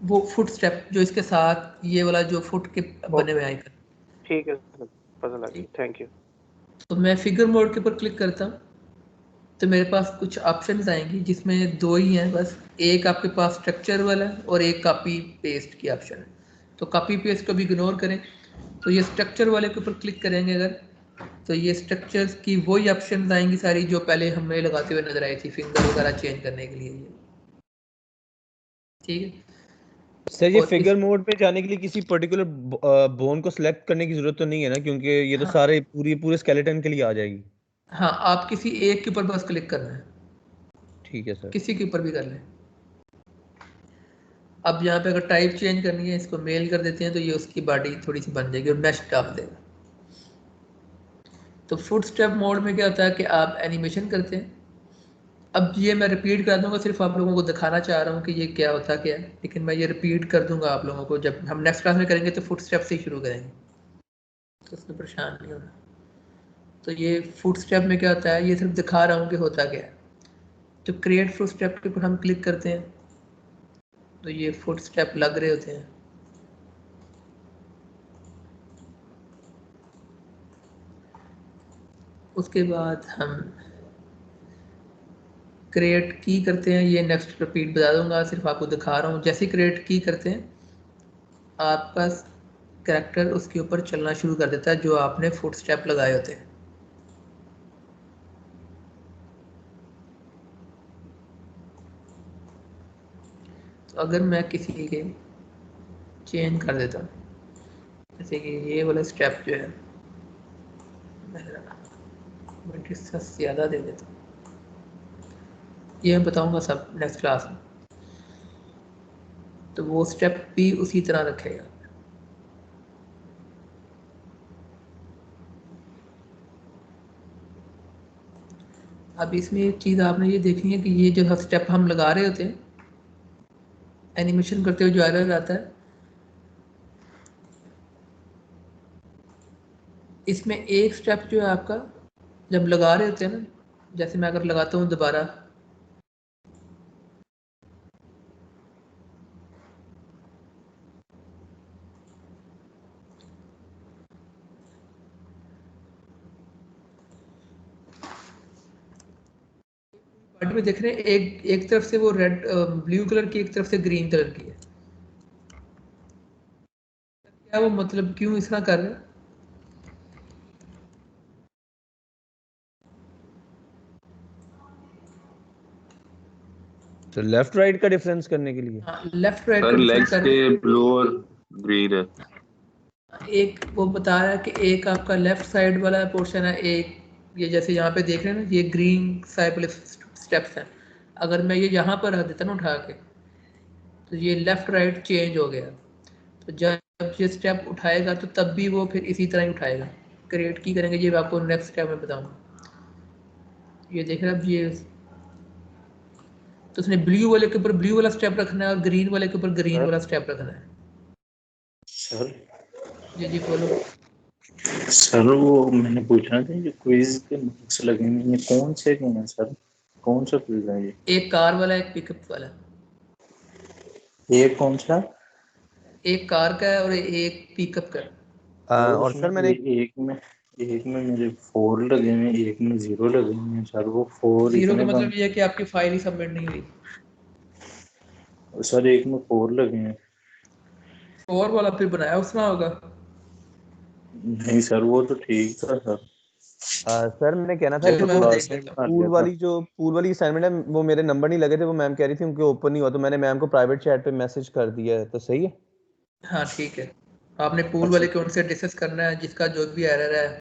वो फुट स्टेप जो इसके साथ ये वाला जो फुट के बने हुए आइकन। ठीक है सर, पता लग गया, थैंक यू। तो मैं फिगर मोड के ऊपर क्लिक करता हूँ तो मेरे पास कुछ ऑप्शंस आएंगी जिसमें दो ही हैं बस, एक आपके पास स्ट्रक्चर वाला है और एक कॉपी पेस्ट की ऑप्शन है। तो कॉपी पेस्ट को भी इग्नोर करें, तो ये स्ट्रक्चर वाले के ऊपर क्लिक करेंगे अगर, तो ये स्ट्रक्चर्स की वही ऑप्शन आएंगी सारी जो पहले हमें लगाते हुए नजर आई थी फिंगर वगैरह चेंज करने के लिए, ये ठीक है। सर ये फिगर मोड पे जाने के लिए किसी पर्टिकुलर बोन को सिलेक्ट करने की जरूरत तो नहीं है ना, क्योंकि ये तो हाँ, सारे पूरे स्केलेटन के लिए आ जाएगी। हाँ, आप किसी एक के ऊपर बस क्लिक करना है, ठीक है सर। किसी के ऊपर भी कर लें। अब यहाँ पे अगर टाइप चेंज करनी है, इसको मेल कर देते हैं तो ये उसकी बॉडी थोड़ी सी बन जाएगी और मैश डाल देगा। तो फुट स्टेप मोड में क्या होता है कि आप एनिमेशन करते हैं। अब ये मैं रिपीट कर दूंगा, सिर्फ आप लोगों को दिखाना चाह रहा हूँ कि ये क्या होता क्या है, लेकिन मैं ये रिपीट कर दूंगा आप लोगों को। जब हम नेक्स्ट क्लास में करेंगे तो फुट स्टेप से ही शुरू करेंगे, तो उसमें परेशान नहीं होना। तो ये फुट स्टेप में क्या होता है, ये सिर्फ दिखा रहा हूँ कि होता क्या है। तो क्रिएट फुट स्टेप के ऊपर हम क्लिक करते हैं तो ये फुट स्टेप लग रहे होते हैं। उसके बाद हम क्रिएट की करते हैं, ये नेक्स्ट रिपीट बता दूंगा, सिर्फ आपको दिखा रहा हूँ। जैसे ही क्रिएट की करते हैं आपका कैरेक्टर उसके ऊपर चलना शुरू कर देता है जो आपने फुट स्टेप लगाए होते हैं। तो अगर मैं किसी के चेंज कर देता हूँ, जैसे कि ये वाला स्टेप जो है मैं डिस्टेंस ज़्यादा दे देता हूँ, ये मैं बताऊंगा सब नेक्स्ट क्लास में। तो वो स्टेप भी उसी तरह रखेगा। अब इसमें एक चीज़ आपने ये देखनी है कि ये जो स्टेप हम लगा रहे होते हैं एनिमेशन करते हुए जो एरर आता है, इसमें एक स्टेप जो है आपका जब लगा रहे होते हैं ना, जैसे मैं अगर लगाता हूँ दोबारा, पार्ट में देख रहे हैं एक तरफ से वो रेड ब्लू कलर की, एक तरफ से ग्रीन कलर की है। क्या वो मतलब क्यों इस तरह कर रहे हैं? तो लेफ्ट राइट का डिफरेंस करने के लिए लेफ्ट राइट सर लेग्स के ब्लू और ग्रीन है। एक वो बता रहा है कि एक आपका लेफ्ट साइड वाला पोर्शन है, एक ये जैसे यहाँ पे देख रहे हैं ना, ये ग्रीन साइड वाले स्टेप्स हैं। अगर मैं ये यहाँ पर रख देता ना उठा के, तो ये लेफ्ट राइट चेंज हो गया। तो जब ये स्टेप उठाएगा तो तब भी वो फिर इसी तरह ही उठाएगा। क्रिएट की करेंगे, ये आपको नेक्स्ट स्टेप में बताऊंगा। ये देख रहे हैं अब ये, तो उसने ब्लू वाले के ऊपर ब्लू वाला स्टेप रखना है और ग्रीन वाले के ऊपर ग्रीन वाला स्टेप रखना है। सर जी बोलो सर, वो मैंने पूछना था जो क्विज के मार्क्स लगे हुए हैं कौन से हैं सर, कौन सा क्विज है ये? एक कार वाला, एक पिकअप वाला। एक कौन सा? एक कार का है और एक पिकअप का। और सर मैंने एक में मेरे 4 लगे हुए हैं, एक में 0 लगे हुए हैं सर। वो 4 0 का मतलब ये है कि आपकी फाइल ही सबमिट नहीं हुई। सर एक में 4 लगे हैं। 4 वाला फिर बनाया उसने होगा। नहीं सर, वो तो ठीक था सर। सर मैंने कहना था कि वो पूल वाली असाइनमेंट है, वो मेरे नंबर नहीं लगे थे, वो मैम कह रही थी उनके ओपन नहीं हुआ, तो मैंने मैम को प्राइवेट चैट पे मैसेज कर दिया है। तो सही है? हाँ ठीक है, आपने पूल वाले के उनसे डिस्कस करना है, जिसका जो भी एरर है